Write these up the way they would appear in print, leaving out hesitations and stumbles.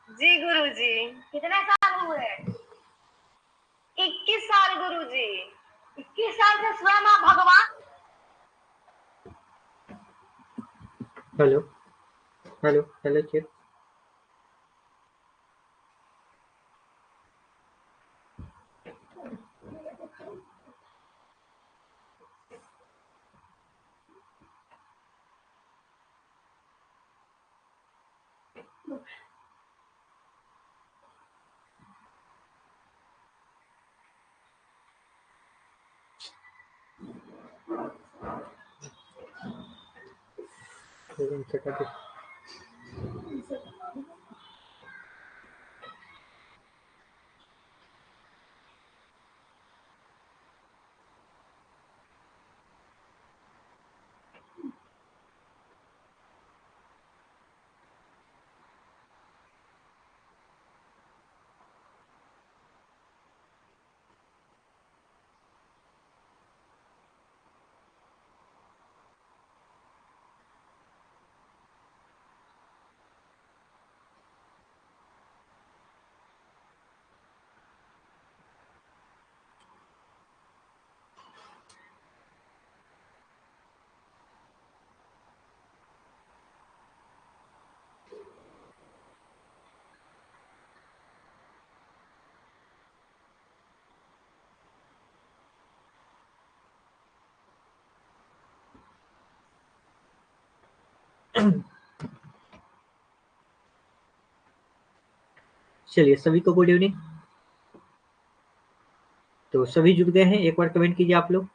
जी गुरुजी। कितने साल हुए? 21 साल गुरुजी। 21 साल से स्वयं आप भगवान। Hello hello hello check. चलिए सभी को गुड इवनिंग। तो सभी जुड़ गए हैं, एक बार कमेंट कीजिए आप लोग।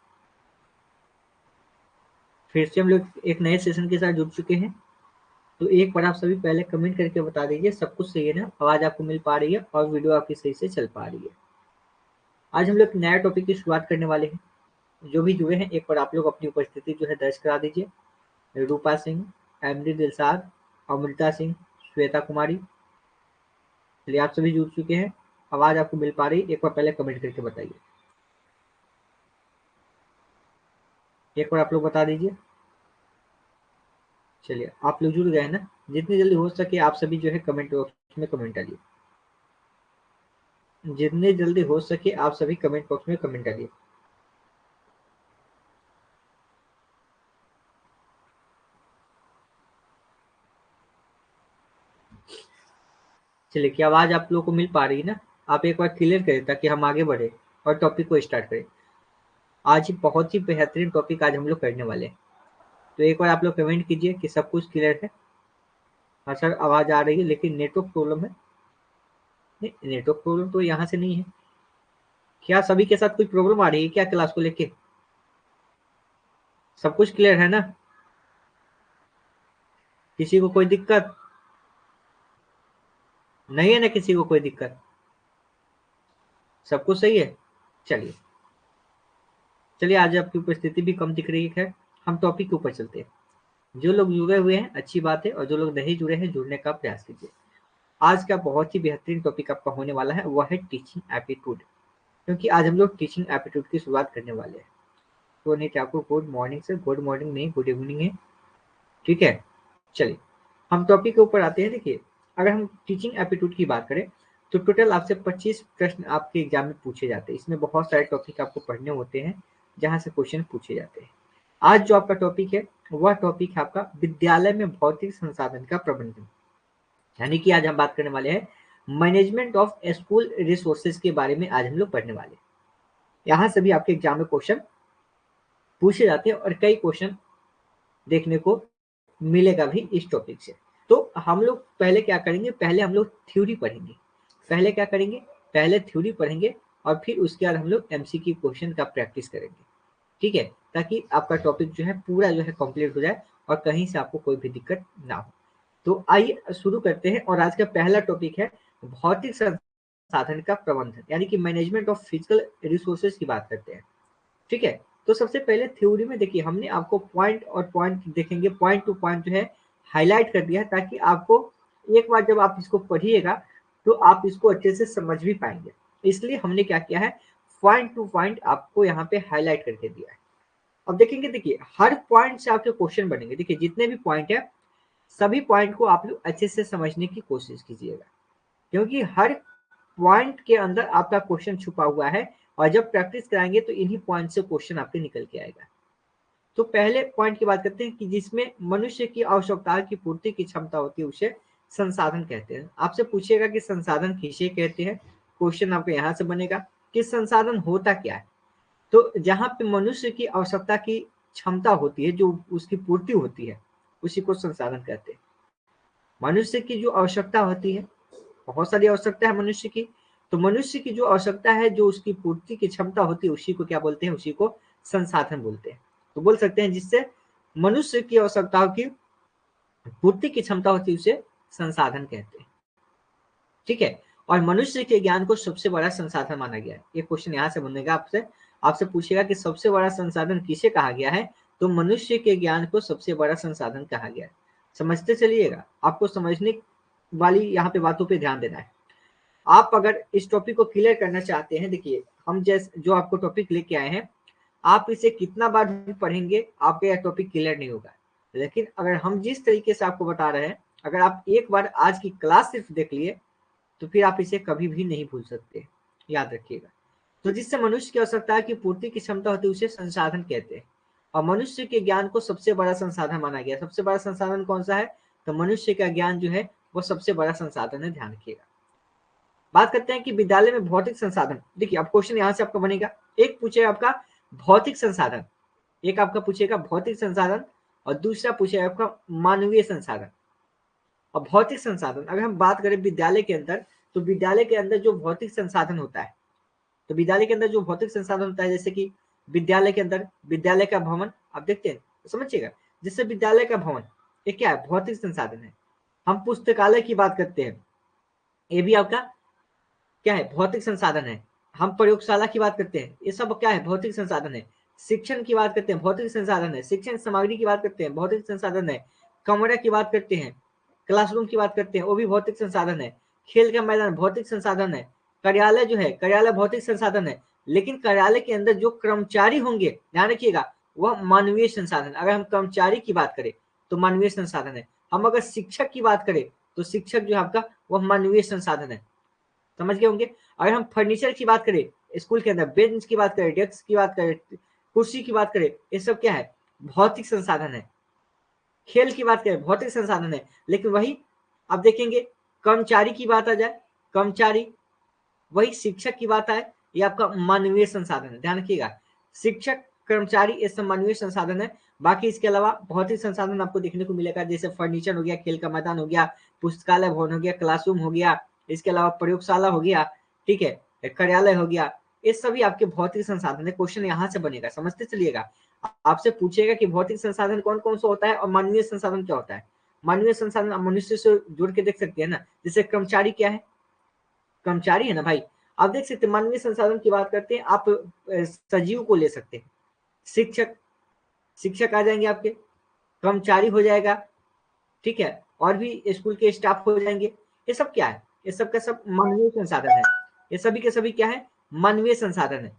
फिर से हम लोग एक नए सेशन के साथ जुड़ चुके हैं। तो एक बार आप सभी पहले कमेंट करके बता दीजिए सब कुछ सही है ना, आवाज आपको मिल पा रही है और वीडियो आपकी सही से चल पा रही है। आज हम लोग नया टॉपिक की शुरुआत करने वाले हैं। जो भी जुड़े हैं एक बार आप लोग अपनी उपस्थिति जो है दर्ज करा दीजिए। रूपा सिंह, एमडी दिलसाद, अमृता सिंह, श्वेता कुमारी, चलिए आप सभी जुड़ चुके हैं। आवाज आपको मिल पा रही, एक बार पहले कमेंट करके बताइए। एक बार आप लोग बता दीजिए। चलिए आप लोग जुड़ गए हैं ना, जितनी जल्दी हो सके आप सभी जो है कमेंट बॉक्स में कमेंट डालिए। जितनी जल्दी हो सके आप सभी कमेंट बॉक्स में कमेंट डालिए। चलिए क्या आवाज आप लोगों को मिल पा रही है ना? आप एक बार क्लियर करें ताकि हम आगे बढ़े और टॉपिक को स्टार्ट करें। आज बहुत ही बेहतरीन टॉपिक आज हम लोग करने वाले हैं। तो एक बार आप लोग कमेंट कीजिए कि सब कुछ क्लियर है। हाँ सर आवाज आ रही है लेकिन नेटवर्क प्रॉब्लम है। नहीं, नेटवर्क प्रॉब्लम तो यहाँ से नहीं है। क्या सभी के साथ कोई प्रॉब्लम आ रही है क्या क्लास को लेके? सब कुछ क्लियर है ना? किसी को कोई दिक्कत नहीं है ना? किसी को कोई दिक्कत? सब कुछ सही है। चलिए चलिए आज आपकी उपस्थिति भी कम दिख रही है। हम टॉपिक के ऊपर चलते हैं। जो लोग जुड़े हुए हैं अच्छी बात है और जो लोग नहीं जुड़े हैं जुड़ने का प्रयास कीजिए। आज का बहुत ही बेहतरीन टॉपिक आपका होने वाला है, वह है टीचिंग एप्टीट्यूड। क्योंकि आज हम लोग टीचिंग एप्टीट्यूड की शुरुआत करने वाले हैं। तो नहीं आपको good morning sir, good morning नहीं गुड इवनिंग है, ठीक है। चलिए हम टॉपिक के ऊपर आते हैं। देखिए अगर हम टीचिंग एप्टीट्यूड की बात करें तो टोटल आपसे 25 प्रश्न आपके एग्जाम में पूछे जाते हैं। इसमें बहुत सारे टॉपिक आपको पढ़ने होते हैं जहां से क्वेश्चन पूछे जाते हैं। आज जो आपका टॉपिक है वह टॉपिक है आपका विद्यालय में भौतिक संसाधन का प्रबंधन। यानी कि आज हम बात करने वाले हैं मैनेजमेंट ऑफ स्कूल रिसोर्सेज के बारे में। आज हम लोग पढ़ने वाले हैं। यहाँ से भी आपके एग्जाम में क्वेश्चन पूछे जाते हैं और कई क्वेश्चन देखने को मिलेगा भी इस टॉपिक से। तो हम लोग पहले क्या करेंगे, पहले हम लोग थ्योरी पढ़ेंगे। पहले क्या करेंगे, पहले थ्योरी पढ़ेंगे और फिर उसके बाद हम लोग एमसीक्यू क्वेश्चन का प्रैक्टिस करेंगे, ठीक है, ताकि आपका टॉपिक जो है पूरा जो है कंप्लीट हो जाए और कहीं से आपको कोई भी दिक्कत ना हो। तो आइए शुरू करते हैं। और आज का पहला टॉपिक है भौतिक संसाधन का प्रबंधन, यानी कि मैनेजमेंट ऑफ फिजिकल रिसोर्सेज की बात करते हैं, ठीक है। तो सबसे पहले थ्योरी में देखिए हमने आपको पॉइंट और पॉइंट देखेंगे, पॉइंट टू पॉइंट जो है हाईलाइट कर दिया है, ताकि आपको एक बार जब आप इसको पढ़िएगा तो आप इसको अच्छे से समझ भी पाएंगे। इसलिए हमने क्या किया है, पॉइंट टू पॉइंट आपको यहाँ पे हाईलाइट करके दिया है। अब देखेंगे, देखिए हर पॉइंट से आपके क्वेश्चन बनेंगे। देखिए जितने भी पॉइंट है सभी पॉइंट को आप लोग अच्छे से समझने की कोशिश कीजिएगा, क्योंकि हर पॉइंट के अंदर आपका क्वेश्चन छुपा हुआ है और जब प्रैक्टिस कराएंगे तो इन्हीं पॉइंट से क्वेश्चन आपके निकल के आएगा। तो पहले पॉइंट की बात करते हैं कि जिसमें मनुष्य की आवश्यकताओं की पूर्ति की क्षमता होती है उसे संसाधन कहते हैं। आपसे पूछेगा कि संसाधन किसे कहते हैं, क्वेश्चन आपको यहाँ से बनेगा कि संसाधन होता क्या है। तो जहाँ पे मनुष्य की आवश्यकता की क्षमता होती है, जो उसकी पूर्ति होती है, उसी को संसाधन कहते हैं। मनुष्य की जो आवश्यकता होती है, बहुत सारी आवश्यकता है मनुष्य की, तो मनुष्य की जो आवश्यकता है, जो उसकी पूर्ति की क्षमता होती है, उसी को क्या बोलते हैं, उसी को संसाधन बोलते हैं। तो बोल सकते हैं जिससे मनुष्य की आवश्यकताओं की पूर्ति की क्षमता होती है उसे संसाधन कहते हैं। ठीक है, और मनुष्य के ज्ञान को सबसे बड़ा संसाधन माना गया है। ये क्वेश्चन यहाँ से बनेगा, आपसे पूछेगा कि सबसे बड़ा संसाधन किसे कहा गया है, तो मनुष्य के ज्ञान को सबसे बड़ा संसाधन कहा गया है। समझते चलिएगा, आपको समझने वाली यहाँ पे बातों पे ध्यान देना है। आप अगर इस टॉपिक को क्लियर करना चाहते हैं, देखिए हम जैसे जो आपको टॉपिक लेके आए हैं, आप इसे कितना बार भी पढ़ेंगे आपका यह टॉपिक क्लियर नहीं होगा। लेकिन अगर हम जिस तरीके से आपको बता रहे हैं, अगर आप एक बार आज की क्लास सिर्फ देख लिए तो फिर आप इसे कभी भी नहीं भूल सकते, याद रखिएगा। तो जिससे मनुष्य की आवश्यकता की पूर्ति की क्षमता होती है उसे संसाधन कहते हैं। और मनुष्य के ज्ञान को सबसे बड़ा संसाधन माना गया। सबसे बड़ा संसाधन कौन सा है, तो मनुष्य का ज्ञान जो है वो सबसे बड़ा संसाधन है, ध्यान रखिएगा। बात करते हैं कि विद्यालय में भौतिक संसाधन। देखिए अब क्वेश्चन यहाँ से आपका बनेगा, एक पूछेगा आपका भौतिक संसाधन, एक आपका पूछेगा भौतिक संसाधन और दूसरा पूछेगा आपका मानवीय संसाधन। और भौतिक संसाधन अगर हम बात करें विद्यालय के अंदर, तो विद्यालय के अंदर जो भौतिक संसाधन होता है, तो विद्यालय के अंदर जो भौतिक संसाधन होता है, जैसे कि विद्यालय के अंदर विद्यालय का भवन आप देखते हैं, तो समझिएगा जैसे विद्यालय का भवन ये क्या है, भौतिक संसाधन है। हम पुस्तकालय की बात करते हैं, ये भी आपका क्या है, भौतिक संसाधन है। हम प्रयोगशाला की बात करते हैं, ये सब क्या है, भौतिक संसाधन है। शिक्षण की बात करते हैं, भौतिक संसाधन है। शिक्षण सामग्री की बात करते हैं, भौतिक संसाधन है। कमरा की बात करते हैं, क्लासरूम की बात करते हैं, वो भी भौतिक संसाधन है। खेल का मैदान भौतिक संसाधन है। कार्यालय जो है, कार्यालय भौतिक संसाधन है। लेकिन कार्यालय के अंदर जो कर्मचारी होंगे, ध्यान रखिएगा, वह मानवीय संसाधन। अगर हम कर्मचारी की बात करें तो मानवीय संसाधन है। हम अगर शिक्षक की बात करें तो शिक्षक जो है आपका वह मानवीय संसाधन है, समझ गए होंगे। अगर हम फर्नीचर की बात करें, स्कूल के अंदर बेंच की बात करें, डेस्क की बात करें, कुर्सी की बात करें, ये सब क्या है, भौतिक संसाधन है। खेल की बात करें, भौतिक संसाधन है। लेकिन वही आप देखेंगे कर्मचारी की बात आ जाए, कर्मचारी, वही शिक्षक की बात आए, ये आपका मानवीय संसाधन है, ध्यान रखिएगा। शिक्षक, कर्मचारी, ये सब मानवीय संसाधन है। बाकी इसके अलावा भौतिक संसाधन आपको देखने को मिलेगा, जैसे फर्नीचर हो गया, खेल का मैदान हो गया, पुस्तकालय भवन हो गया, क्लासरूम हो गया, इसके अलावा प्रयोगशाला हो गया, ठीक है, कार्यालय हो गया, ये सभी आपके भौतिक संसाधन है। क्वेश्चन यहाँ से बनेगा, समझते चलिएगा। आपसे पूछेगा कि भौतिक संसाधन कौन कौन सा होता है और मानवीय संसाधन क्या होता है। मानवीय संसाधन आप मनुष्य से जुड़ के देख सकते हैं ना, जैसे कर्मचारी क्या है, कर्मचारी है ना भाई। आप देख सकते हैं मानवीय संसाधन की बात करते हैं, आप सजीव को ले सकते हैं, शिक्षक, शिक्षक आ जाएंगे आपके, कर्मचारी हो जाएगा, ठीक है, और भी स्कूल के स्टाफ हो जाएंगे। ये सब क्या है, ये सब का सब मानवीय संसाधन है। ये सभी के सभी क्या है, मानवीय संसाधन है।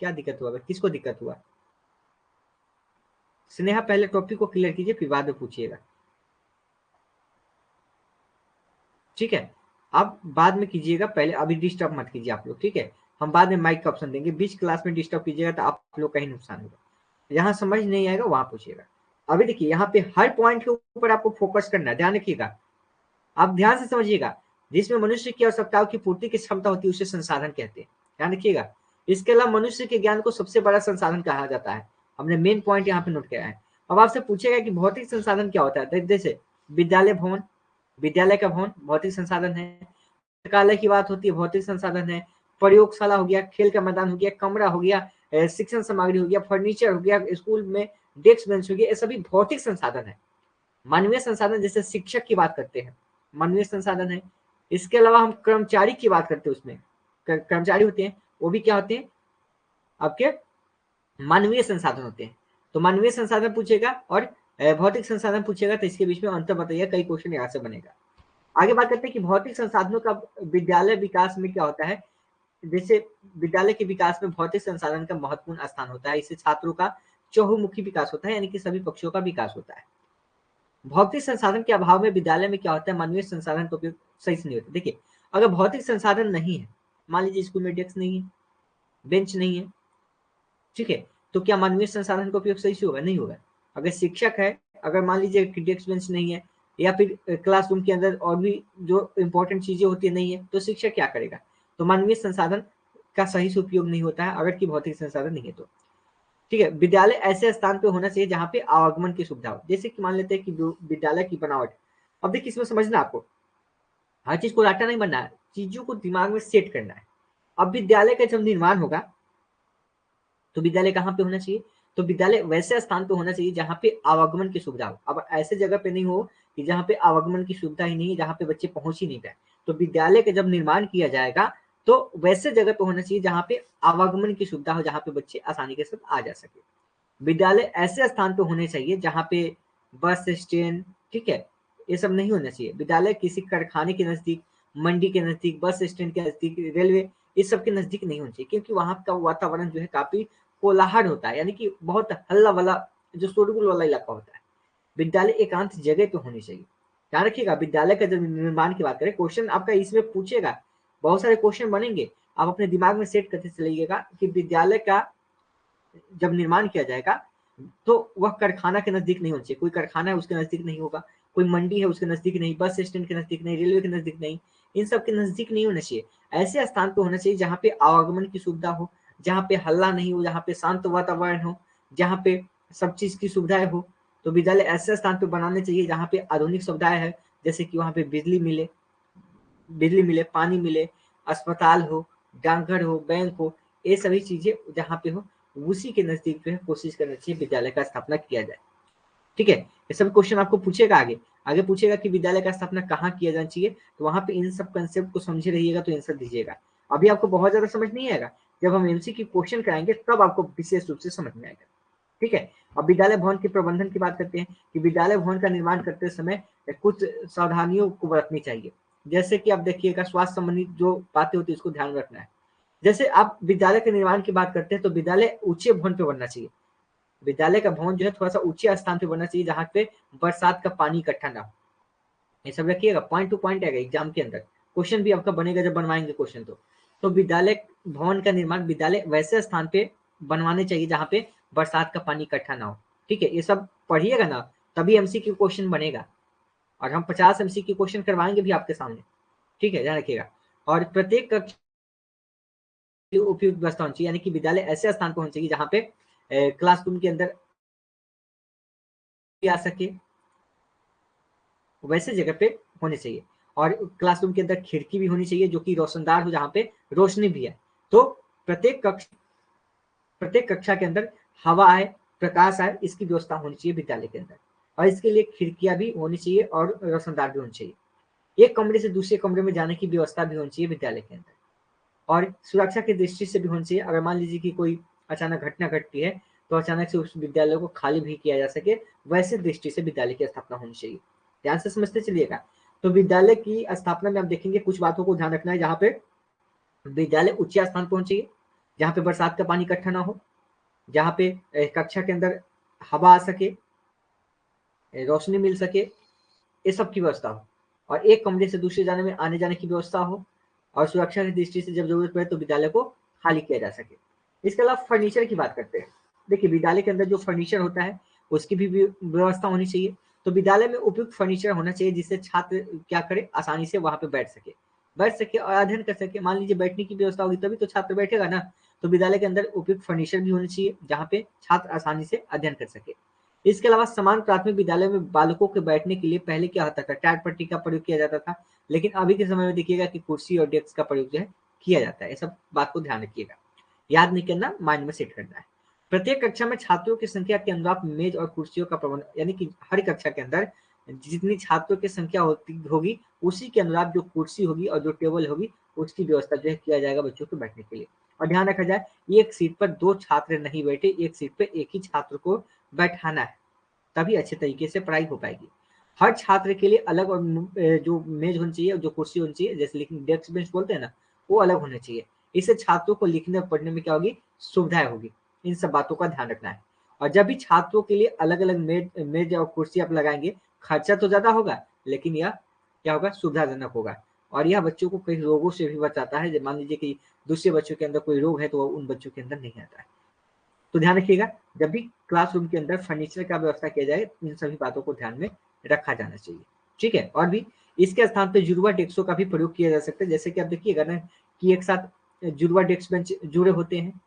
क्या दिक्कत हुआ, किसको दिक्कत हुआ? स्नेहा पहले टॉपिक को क्लियर कीजिए, फिर बाद में पूछिएगा, ठीक है। आप बाद में कीजिएगा, पहले अभी डिस्टर्ब मत कीजिए आप लोग, ठीक है। हम बाद में माइक का ऑप्शन देंगे, बीच क्लास में डिस्टर्ब कीजिएगा तो आप लोग का ही नुकसान होगा। जहां समझ नहीं आएगा वहां पूछिएगा। अभी देखिए यहाँ पे हर पॉइंट के ऊपर आपको फोकस करना है, ध्यान रखिएगा, आप ध्यान से समझिएगा। जिसमें मनुष्य की आवश्यकताओं की पूर्ति की क्षमता होती है उसे संसाधन कहते हैं, ध्यान रखिएगा। इसके अलावा मनुष्य के ज्ञान को सबसे बड़ा संसाधन कहा जाता है। हमने मेन पॉइंट यहाँ पे नोट किया है। अब आपसे पूछेगा कि भौतिक संसाधन क्या होता है, जैसे विद्यालय भवन, विद्यालय का भवन भौतिक संसाधन है। पुस्तकालय की बात होती है, भौतिक संसाधन है। प्रयोगशाला हो गया, खेल का मैदान हो गया, कमरा हो गया, शिक्षण सामग्री हो गया, फर्नीचर हो गया, स्कूल में डेस्क बेंच हो गया, ये सभी भौतिक संसाधन है। मानवीय संसाधन जैसे शिक्षक की बात करते हैं, मानवीय संसाधन है। इसके अलावा हम कर्मचारी की बात करते हैं, उसमें कर्मचारी होते हैं, वो भी क्या होते हैं, आपके मानवीय संसाधन होते हैं। तो मानवीय संसाधन पूछेगा और भौतिक संसाधन पूछेगा, तो इसके बीच में अंतर बताइए, कई क्वेश्चन यहाँ से बनेगा। आगे बात करते हैं कि भौतिक संसाधनों का विद्यालय विकास में क्या होता है। जैसे विद्यालय के विकास में भौतिक संसाधन का महत्वपूर्ण स्थान होता है। इससे छात्रों का चहुमुखी विकास होता है, यानी कि सभी पक्षों का विकास होता है। भौतिक संसाधन के अभाव में विद्यालय में क्या होता है, मानवीय संसाधन का उपयोग सही से नहीं होता। देखिए अगर भौतिक संसाधन नहीं है, मान लीजिए स्कूल में डेस्क नहीं है, बेंच नहीं है, ठीक है, तो क्या मानवीय संसाधन का उपयोग सही से होगा, नहीं होगा। अगर शिक्षक है, अगर मान लीजिए कि डेस्क बेंच नहीं है या फिर क्लासरूम के अंदर और भी जो इंपॉर्टेंट चीजें होती है नहीं है, तो शिक्षक क्या करेगा, तो मानवीय संसाधन का सही से उपयोग नहीं होता है अगर की भौतिक संसाधन नहीं है तो। ठीक है, विद्यालय ऐसे स्थान पे होना चाहिए जहाँ पे आवागमन की सुविधा हो। जैसे कि मान लेते हैं कि विद्यालय की बनावट, अब देखिए इसमें समझना आपको, हर चीज को रट्टा नहीं बनना है, चीजों को दिमाग में सेट करना है। अब विद्यालय का जब निर्माण होगा तो विद्यालय कहाँ पे होना चाहिए, तो विद्यालय वैसे स्थान पे होना चाहिए जहाँ पे आवागमन की सुविधा हो। अब ऐसे जगह पे नहीं हो कि जहाँ पे आवागमन की सुविधा ही नहीं है, जहाँ पे बच्चे पहुंच ही नहीं पाए। तो विद्यालय का जब निर्माण किया जाएगा तो वैसे जगह पे होना चाहिए जहाँ पे आवागमन की सुविधा हो, जहाँ पे बच्चे आसानी के साथ आ जा सके। विद्यालय ऐसे स्थान पे होने चाहिए जहाँ पे बस स्टैंड, ठीक है, ये सब नहीं होना चाहिए। विद्यालय किसी कारखाने के नजदीक, मंडी के नजदीक, बस स्टैंड के नजदीक, रेलवे, इस सब के नजदीक नहीं होना चाहिए, क्योंकि वहां का वातावरण जो है काफी कोलाहल होता है, यानी कि बहुत हल्ला वाला, जो शोरगुल वाला इलाका होता है। विद्यालय एकांत जगह पे होनी चाहिए। ध्यान रखिएगा, विद्यालय का जब निर्माण की बात करें, क्वेश्चन आपका इसमें पूछेगा, बहुत सारे क्वेश्चन बनेंगे, आप अपने दिमाग में सेट करते चलिएगा कि विद्यालय का जब निर्माण किया जाएगा तो वह कारखाना के नजदीक नहीं होना चाहिए। कोई कारखाना है उसके नजदीक नहीं होगा, कोई मंडी है उसके नजदीक नहीं, बस स्टैंड के नजदीक नहीं, रेलवे के नजदीक नहीं, इन सब के नजदीक नहीं होना चाहिए। ऐसे स्थान पे होना चाहिए जहाँ पे आवागमन की सुविधा हो, जहाँ पे हल्ला नहीं हो, जहाँ पे शांत वातावरण हो, जहाँ पे सब चीज की सुविधाएं हो। तो विद्यालय ऐसे स्थान पे बनाने चाहिए जहाँ पे आधुनिक सुविधाएं है, जैसे कि वहाँ पे बिजली मिले, पानी मिले, अस्पताल हो, डाकघर हो, बैंक हो, ये सभी चीजें जहाँ पे हो, उसी के नजदीक जो है कोशिश करना चाहिए विद्यालय का स्थापना किया जाए। ठीक है, ये सब क्वेश्चन आपको पूछेगा आगे, आगे पूछेगा कि विद्यालय का स्थापना कहाँ किया जाना चाहिए, तो वहां पे इन सब कंसेप्ट को समझे रहिएगा तो आंसर दीजिएगा। अभी आपको बहुत ज्यादा समझ नहीं आएगा, जब हम एमसीक्यू क्वेश्चन कराएंगे तब आपको विशेष रूप से समझ में आएगा। ठीक है, अब विद्यालय भवन के प्रबंधन की बात करते हैं कि विद्यालय भवन का निर्माण करते समय कुछ सावधानियों को बरतनी चाहिए। जैसे कि आप देखिएगा, स्वास्थ्य संबंधी जो बातें होती है उसको ध्यान रखना है। जैसे आप विद्यालय के निर्माण की बात करते हैं तो विद्यालय ऊंचे भवन पे बनना चाहिए। विद्यालय का भवन जो है थोड़ा सा ऊंचे स्थान पे बनना चाहिए जहाँ पे बरसात का पानी इकट्ठा ना हो। ये सब रखिएगा, पॉइंट टू पॉइंट आएगा एग्जाम के अंदर, क्वेश्चन भी आपका बनेगा जब बनवाएंगे क्वेश्चन तो विद्यालय भवन का निर्माण विद्यालय वैसे स्थान पे बनवाने चाहिए जहाँ पे बरसात का पानी इकट्ठा ना हो। ठीक है, ये सब पढ़िएगा ना, तभी एमसीक्यू क्वेश्चन बनेगा, और हम 50 एमसीक्यू क्वेश्चन करवाएंगे भी आपके सामने। ठीक है, ध्यान रखिएगा। और प्रत्येक कक्ष उपयुक्त व्यवस्था होनी चाहिए, यानी कि विद्यालय ऐसे स्थान पर होना चाहिए जहाँ पे क्लासरूम के अंदर आ सके, वैसे जगह पे होने चाहिए। और क्लासरूम के अंदर खिड़की भी होनी चाहिए जो कि रोशनदार हो, जहाँ पे रोशनी भी है। तो प्रत्येक कक्षा के अंदर हवा आए, प्रकाश आए, इसकी व्यवस्था होनी चाहिए विद्यालय के अंदर। और इसके लिए खिड़कियां भी होनी चाहिए और रोशनदार भी होनी चाहिए। एक कमरे से दूसरे कमरे में जाने की व्यवस्था भी होनी चाहिए विद्यालय के अंदर। और सुरक्षा की दृष्टि से भी होनी चाहिए, अगर मान लीजिए कि कोई अचानक घटना घटती है तो अचानक से उस विद्यालय को खाली भी किया जा सके, वैसे दृष्टि से विद्यालय की स्थापना होनी चाहिए। ध्यान से समझते चलिएगा। तो विद्यालय की स्थापना में आप देखेंगे कुछ बातों को ध्यान रखना है, जहाँ पे विद्यालय उच्च स्थान पर होना चाहिए, जहाँ पे बरसात का पानी इकट्ठा ना हो, जहाँ पे कक्षा के अंदर हवा आ सके, रोशनी मिल सके, ये सब की व्यवस्था हो। और एक कमरे से दूसरे जाने में आने जाने की व्यवस्था हो, और सुरक्षा की दृष्टि से जब जरूरत पड़े तो विद्यालय को खाली किया जा सके। इसके अलावा फर्नीचर की बात करते हैं। देखिए विद्यालय के अंदर जो फर्नीचर होता है उसकी भी व्यवस्था होनी चाहिए। तो विद्यालय में उपयुक्त फर्नीचर होना चाहिए जिससे छात्र क्या करे, आसानी से वहां पे बैठ सके और अध्ययन कर सके। मान लीजिए बैठने की व्यवस्था होगी तभी तो छात्र बैठेगा ना। तो विद्यालय के अंदर उपयुक्त फर्नीचर भी होनी चाहिए जहाँ पे छात्र आसानी से अध्ययन कर सके। इसके अलावा समान प्राथमिक विद्यालय में बालकों के बैठने के लिए पहले क्या होता था, टाट पट्टी का प्रयोग किया जाता था, लेकिन अभी के समय में देखिएगा कि कुर्सी और डेस्क का प्रयोग जो है किया जाता है। ये सब बात को ध्यान रखिएगा, याद नहीं करना, माइंड में सेट करना है। प्रत्येक कक्षा में छात्रों की संख्या के अनुरूप मेज और कुर्सियों का प्रबंध, यानी कि हर कक्षा के अंदर जितनी छात्रों की संख्या होगी उसी के अनुरूप जो कुर्सी होगी और जो टेबल होगी उसकी व्यवस्था जो है किया जाएगा बच्चों के बैठने के लिए। और ध्यान रखा जाए, एक सीट पर 2 छात्र नहीं बैठे, एक सीट पर एक ही छात्र को बैठाना है, तभी अच्छे तरीके से पढ़ाई हो पाएगी। हर छात्र के लिए अलग और जो मेज होनी चाहिए, जो कुर्सी होनी चाहिए, जैसे लिखने डेस्क बेंच बोलते हैं ना, वो अलग होने चाहिए। इससे छात्रों को लिखने और पढ़ने में क्या होगी, सुविधाएं होगी। इन सब बातों का ध्यान रखना है। और जब भी छात्रों के लिए अलग अलग मेज और कुर्सी आप लगाएंगे खर्चा तो ज्यादा होगा लेकिन यह क्या होगा, सुविधाजनक होगा, और यह बच्चों को कई रोगों से भी बचाता है। मान लीजिए कि दूसरे बच्चों के अंदर कोई रोग है तो उन बच्चों के अंदर नहीं आता है। तो ध्यान रखिएगा, जब भी क्लासरूम के अंदर फर्नीचर का व्यवस्था किया जाए इन सभी बातों को ध्यान में रखा जाना चाहिए। ठीक है, और भी इसके स्थान पे जुड़वा डेस्कों का भी प्रयोग किया जा सकता है। जैसे कि आप देखिएगा ना कि एक साथ जुड़वा डेस्क बेंच जुड़े होते हैं।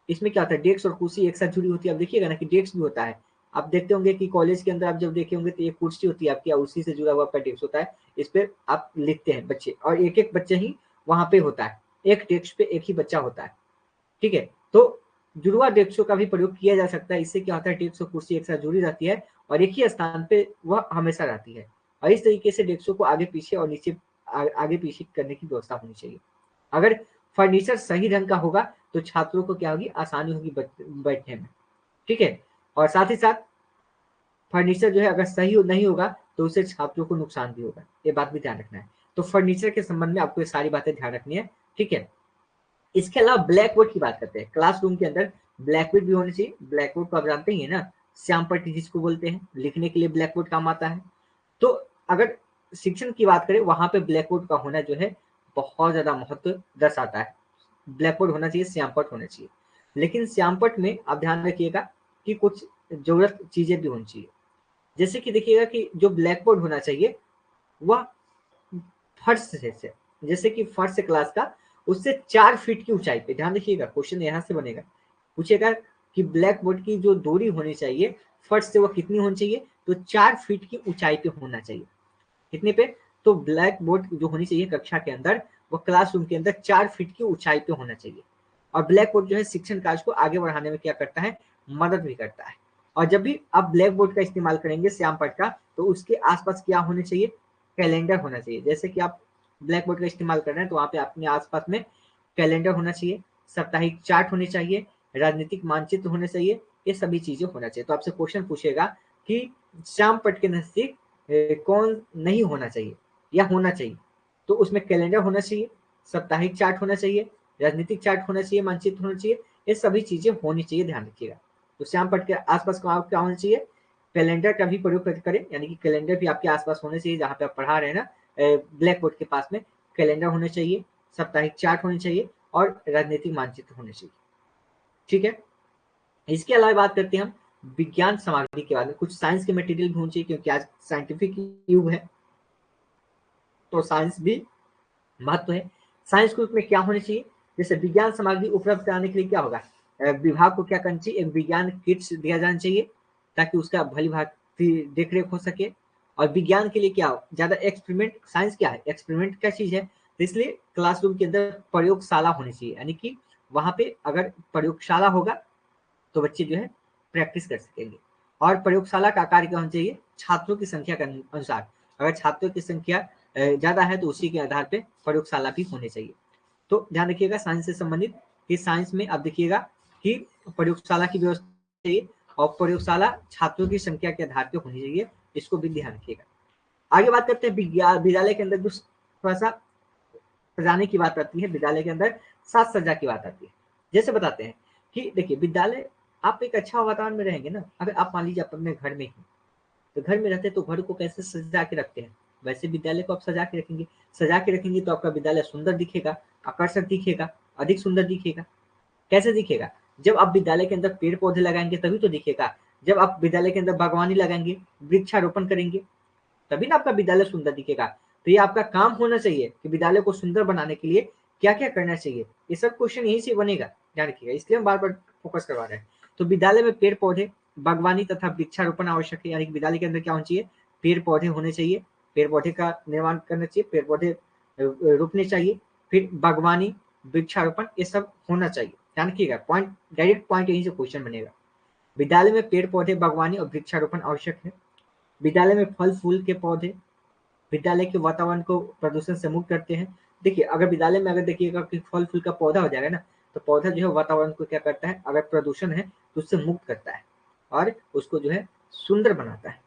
इसमें क्या होता है, डेस्क और कुर्सी एक साथ जुड़ी होती है। आप देखिएगा ना कि डेस्क भी होता है, आप देखते होंगे कि कॉलेज के अंदर आप जब देखे होंगे तो एक कुर्सी होती है आपकी, उसी से जुड़ा हुआ आपका डेस्क होता है। इस पे आप लिखते हैं बच्चे, और एक एक बच्चे ही वहां पे होता है, एक डेस्क पे एक ही बच्चा होता है। ठीक है, तो जुड़वा डेस्कों का भी प्रयोग किया जा सकता है। इससे क्या होता है, डेस्क और कुर्सी एक साथ जुड़ी रहती है और एक ही स्थान पे वह हमेशा रहती है। और इस तरीके से डेस्कों को आगे पीछे और नीचे आगे पीछे करने की व्यवस्था होनी चाहिए। अगर फर्नीचर सही ढंग का होगा तो छात्रों को क्या होगी, आसानी होगी बैठने में। ठीक है, और साथ ही साथ फर्नीचर जो है अगर सही नहीं होगा तो उससे छात्रों को नुकसान भी होगा, ये बात भी ध्यान रखना है। तो फर्नीचर के संबंध में आपको ये सारी बातें ध्यान रखनी है। ठीक है, इसके अलावा ब्लैक बोर्ड की बात करते हैं। क्लासरूम के अंदर ब्लैक बोर्ड भी होनी चाहिए। ब्लैक बोर्ड को आप जानते ही है ना, श्याम पट्टी जिसको बोलते हैं, लिखने के लिए ब्लैक बोर्ड काम आता है। तो अगर शिक्षण की बात करें वहां पे ब्लैक बोर्ड का होना जो है बहुत ज्यादा महत्व दर्शाता है। ब्लैक बोर्ड होना चाहिए, श्यामपट होना चाहिए। लेकिन श्यामपट में आप ध्यान रखिएगा कि कुछ जरूरत चीजें भी होनी चाहिए। जैसे कि देखिएगा कि जो ब्लैक बोर्ड होना चाहिए वह फर्श से, जैसे कि फर्श क्लास का उससे 4 फीट की ऊंचाई पे, ध्यान रखिएगा क्वेश्चन यहाँ से बनेगा, पूछेगा कि ब्लैक बोर्ड की जो दूरी होनी चाहिए फर्श से वह कितनी होनी चाहिए, तो 4 फीट की ऊंचाई पे होना चाहिए। कितने पे, तो ब्लैक बोर्ड जो होनी चाहिए कक्षा के अंदर वो क्लासरूम के अंदर 4 फीट की ऊंचाई पे होना चाहिए। और ब्लैक बोर्ड जो है शिक्षण कार्य को आगे बढ़ाने में क्या करता है, मदद भी करता है। और जब भी आप ब्लैक बोर्ड का इस्तेमाल करेंगे श्याम पट का, तो उसके आसपास क्या होने चाहिए, कैलेंडर होना चाहिए। जैसे कि आप ब्लैक बोर्ड का इस्तेमाल कर रहे हैं तो वहां पे अपने आसपास में कैलेंडर होना चाहिए, साप्ताहिक चार्ट होने चाहिए, राजनीतिक मानचित्र होने चाहिए, ये सभी चीजें होना चाहिए। तो आपसे क्वेश्चन पूछेगा कि श्याम पट के नजदीक कौन नहीं होना चाहिए या होना चाहिए, तो उसमें कैलेंडर होना चाहिए, साप्ताहिक चार्ट होना चाहिए, राजनीतिक चार्ट होना चाहिए, मानचित्र होना चाहिए, ये सभी चीजें होनी चाहिए, ध्यान रखिएगा। तो श्याम पट के आसपास क्या होना चाहिए, कैलेंडर का भी प्रयोग करें, यानी कि कैलेंडर भी आपके आसपास होने चाहिए जहां पे आप पढ़ा रहे हैं ना, ब्लैक बोर्ड के पास में कैलेंडर होने चाहिए, साप्ताहिक चार्ट होने चाहिए और राजनीतिक मानचित्र होने चाहिए। ठीक है, इसके अलावा बात करते हैं हम विज्ञान सामग्री के बारे में। कुछ साइंस के मटेरियल भी होने चाहिए क्योंकि आज साइंटिफिक युग है, तो साइंस भी महत्व है। साइंस ग्रुप में क्या होने चाहिए, जैसे विज्ञान सामग्री उपलब्ध कराने के लिए क्या होगा, विभाग को क्या करना चाहिए, एक विज्ञान किट्स दिया जाना चाहिए ताकि उसका भली भांति देख रेख हो सके। और विज्ञान के लिए क्या हो, ज्यादा एक्सपेरिमेंट, साइंस क्या है, एक्सपेरिमेंट क्या चीज है, तो इसलिए क्लासरूम के अंदर प्रयोगशाला होनी चाहिए, यानी कि वहां पे अगर प्रयोगशाला होगा तो बच्चे जो है प्रैक्टिस कर सकेंगे। और प्रयोगशाला का कार्य क्या होना चाहिए, छात्रों की संख्या के अनुसार, अगर छात्रों की संख्या ज्यादा है तो उसी के आधार पे प्रयोगशाला भी होने चाहिए। तो ध्यान रखिएगा साइंस से संबंधित कि साइंस में आप देखिएगा कि प्रयोगशाला की व्यवस्था चाहिए और प्रयोगशाला छात्रों की संख्या के आधार पे होनी चाहिए, इसको भी ध्यान रखिएगा। आगे बात करते हैं विद्यालय के अंदर जो थोड़ा सा सजाने की बात आती है, विद्यालय के अंदर साज सज्जा की बात आती है। जैसे बताते हैं कि देखिए विद्यालय, आप एक अच्छा वातावरण में रहेंगे ना, अगर आप मान लीजिए आप अपने घर में ही, तो घर में रहते तो घर को कैसे सजा के रखते हैं, वैसे विद्यालय को आप सजा के रखेंगे। सजा के रखेंगे तो आपका विद्यालय सुंदर दिखेगा, आकर्षक दिखेगा, अधिक सुंदर दिखेगा। कैसे दिखेगा, जब आप विद्यालय के अंदर पेड़ पौधे लगाएंगे तभी तो दिखेगा। जब आप विद्यालय के अंदर बागवानी लगाएंगे, वृक्षारोपण करेंगे, तभी ना आपका विद्यालय सुंदर दिखेगा। तो ये आपका काम होना चाहिए कि विद्यालय को सुंदर बनाने के लिए क्या क्या करना चाहिए, ये सब क्वेश्चन यहीं से बनेगा, ध्यान रखिएगा, इसलिए हम बार बार फोकस करवा रहे हैं। तो विद्यालय में पेड़ पौधे, बागवानी तथा वृक्षारोपण आवश्यक है, यानी कि विद्यालय के अंदर क्या होना चाहिए, पेड़ पौधे होने चाहिए, पेड़ पौधे का निर्माण करना चाहिए, पेड़ पौधे रोपने चाहिए, फिर बागवानी, वृक्षारोपण, ये सब होना चाहिए, ध्यान रखिएगा। पॉइंट, डायरेक्ट पॉइंट यहीं से क्वेश्चन बनेगा। विद्यालय में पेड़ पौधे, बागवानी और वृक्षारोपण आवश्यक है। विद्यालय में फल फूल के पौधे विद्यालय के वातावरण को प्रदूषण से मुक्त करते हैं। देखिए अगर विद्यालय में अगर देखिएगा कि फल फूल का पौधा हो जाएगा ना, तो पौधा जो है वातावरण को क्या करता है, अगर प्रदूषण है तो उससे मुक्त करता है और उसको जो है सुंदर बनाता है।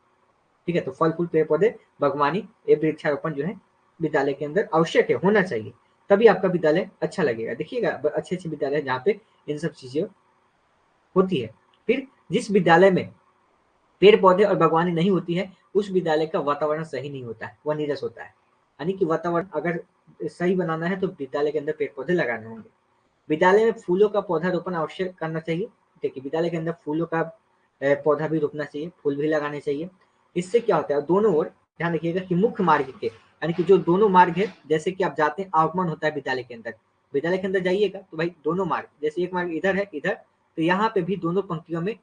ठीक है, तो फल फूल पेड़ पौधे, बागवानी, ये वृक्षारोपण जो है विद्यालय के अंदर आवश्यक है, होना चाहिए, तभी आपका विद्यालय अच्छा लगेगा। देखिएगा अच्छे अच्छे विद्यालय जहाँ पे इन सब चीजें होती है। फिर जिस विद्यालय में पेड़ पौधे और बागवानी नहीं होती है उस विद्यालय का वातावरण सही नहीं होता है, वह नीरस होता है। यानी कि वातावरण अगर सही बनाना है तो विद्यालय के अंदर पेड़ पौधे लगाने होंगे। विद्यालय में फूलों का पौधारोपण अवश्य करना चाहिए। देखिए विद्यालय के अंदर फूलों का पौधा भी रोपना चाहिए, फूल भी लगाने चाहिए। इससे क्या होता है, दोनों ओर ध्यान रखिएगा कि मुख्य मार्ग के यानी कि जो दोनों मार्ग है, जैसे कि आप जाते हैं आगमन होता है विद्यालय के अंदर, विद्यालय के अंदर जाइएगा तो भाई दोनों मार्ग, जैसे एक मार्ग इधर है इधर, तो यहाँ पे भी दोनों पंक्तियों में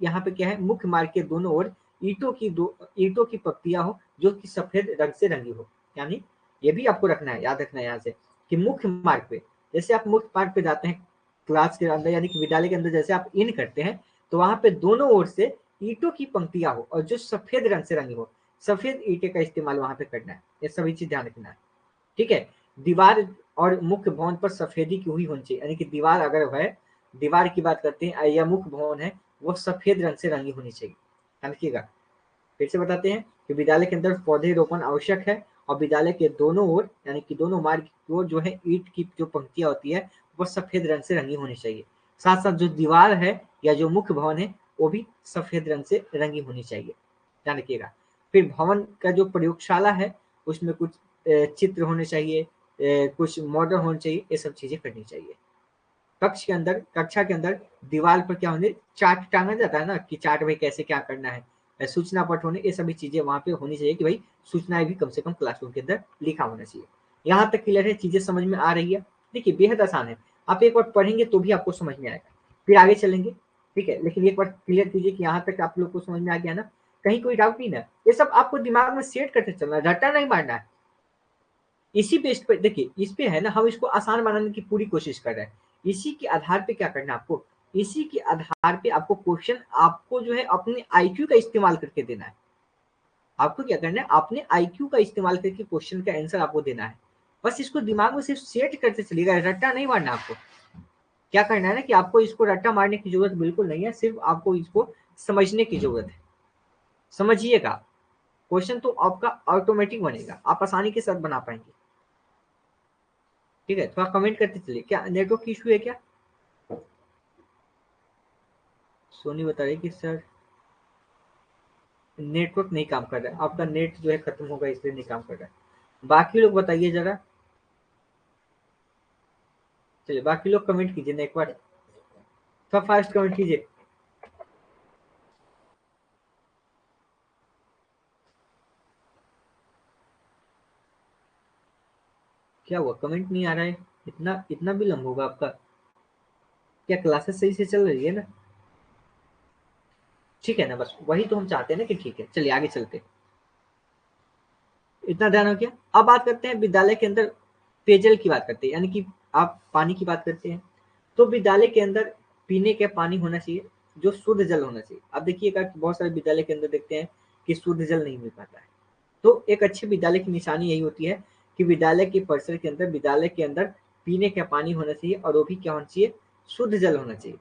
यहाँ पे क्या है, मुख्य मार्ग के दोनों ओर ईंटों की पत्तियां हो जो कि सफेद रंग से रंगी हो। यानी ये भी आपको रखना है, याद रखना है यहाँ से कि मुख्य मार्ग पे, जैसे आप मुख्य मार्ग पे जाते हैं क्लास के अंदर यानी कि विद्यालय के अंदर, जैसे आप इन करते हैं तो वहां पे दोनों ओर से ईंटों की पंक्तियां हो और जो सफेद रंग से रंगी हो, सफेद ईंटे का इस्तेमाल वहां पे करना है। ये सभी चीज ध्यान रखना है, ठीक है। दीवार और मुख्य भवन पर सफेदी की हुई होनी चाहिए, यानी कि दीवार अगर है, दीवार की बात करते हैं या मुख्य भवन है, वो सफेद रंग से रंगी होनी चाहिए। ध्यान रखिएगा, फिर से बताते हैं कि विद्यालय के अंदर पौधे रोपण आवश्यक है और विद्यालय के दोनों ओर यानी कि दोनों मार्ग की ओर जो है ईंट की जो पंक्तियां होती है वो सफेद रंग से रंगी होनी चाहिए। साथ साथ जो दीवार है या जो मुख्य भवन है वो भी सफेद रंग से रंगी होनी चाहिए। ध्यान रखिएगा। फिर भवन का जो प्रयोगशाला है उसमें कुछ चित्र होने चाहिए, कुछ मॉडल होने चाहिए, ये सब चीजें करनी चाहिए। कक्षा के अंदर दीवार पर क्या होने, चार्ट टांगा जाता है ना कि चार्ट भाई कैसे क्या करना है, सूचना पट होने, ये सभी चीजें वहां पे होनी चाहिए कि भाई सूचनाएं भी कम से कम क्लासरूम के अंदर लिखा होना चाहिए। यहाँ तक क्लियर है, चीजें समझ में आ रही है। देखिए बेहद आसान है, आप एक बार पढ़ेंगे तो भी आपको समझ में आएगा, फिर आगे चलेंगे, ठीक है। लेकिन एक बार क्लियर कीजिए कि यहाँ तक आप लोग को समझ में आ गया ना, कहीं कोई डाउट नहीं ना, ये सब आपको दिमाग में सेट करके चलना है, रट्टा नहीं मारना है। इसी बेस पे देखिए, इस पे है ना, हम इसको आसान बनाने की पूरी कोशिश कर रहे हैं। इसी के आधार पे क्या करना है आपको, इसी के आधार पे आपको क्वेश्चन आपको जो है अपने आईक्यू का इस्तेमाल करके देना है। आपको क्या करना है, अपने आईक्यू का इस्तेमाल करके क्वेश्चन का आंसर आपको देना है। बस इसको दिमाग में सिर्फ सेट करते चलिएगा, रट्टा नहीं मारना आपको। क्या करना है ना कि आपको इसको रट्टा मारने की जरूरत बिल्कुल नहीं है, सिर्फ आपको इसको समझने की जरूरत है। समझिएगा, क्वेश्चन तो आपका ऑटोमेटिक बनेगा, आप आसानी के साथ बना पाएंगे। ठीक है, थोड़ा कमेंट करते चलिए, क्या नेटवर्क की इशू है क्या? सोनी बता रही कि सर नेटवर्क नहीं काम कर रहा है, आपका नेट जो है खत्म होगा इसलिए नहीं काम कर रहा है। बाकी लोग बताइए जरा, चलिए बाकी लोग कमेंट कीजिए ना एक बार, थोड़ा फास्ट कमेंट कीजिए। क्या हुआ, कमेंट नहीं आ रहा है? इतना इतना भी लंबा होगा आपका? क्या क्लासेस सही से चल रही है ना? ठीक है ना, बस वही तो हम चाहते हैं ना कि ठीक है। चलिए आगे चलते, इतना ध्यान हो गया। अब बात करते हैं विद्यालय के अंदर पेयजल की बात करते हैं, यानी कि आप पानी की बात करते हैं तो विद्यालय के अंदर पीने का पानी होना चाहिए जो शुद्ध जल होना चाहिए। अब देखिएगा कि बहुत सारे विद्यालय के अंदर देखते हैं कि शुद्ध जल नहीं मिल पाता है, तो एक अच्छे विद्यालय की निशानी यही होती है कि विद्यालय के परिसर के अंदर, विद्यालय के अंदर पीने का पानी होना चाहिए और वो भी क्या होना चाहिए, शुद्ध जल होना चाहिए।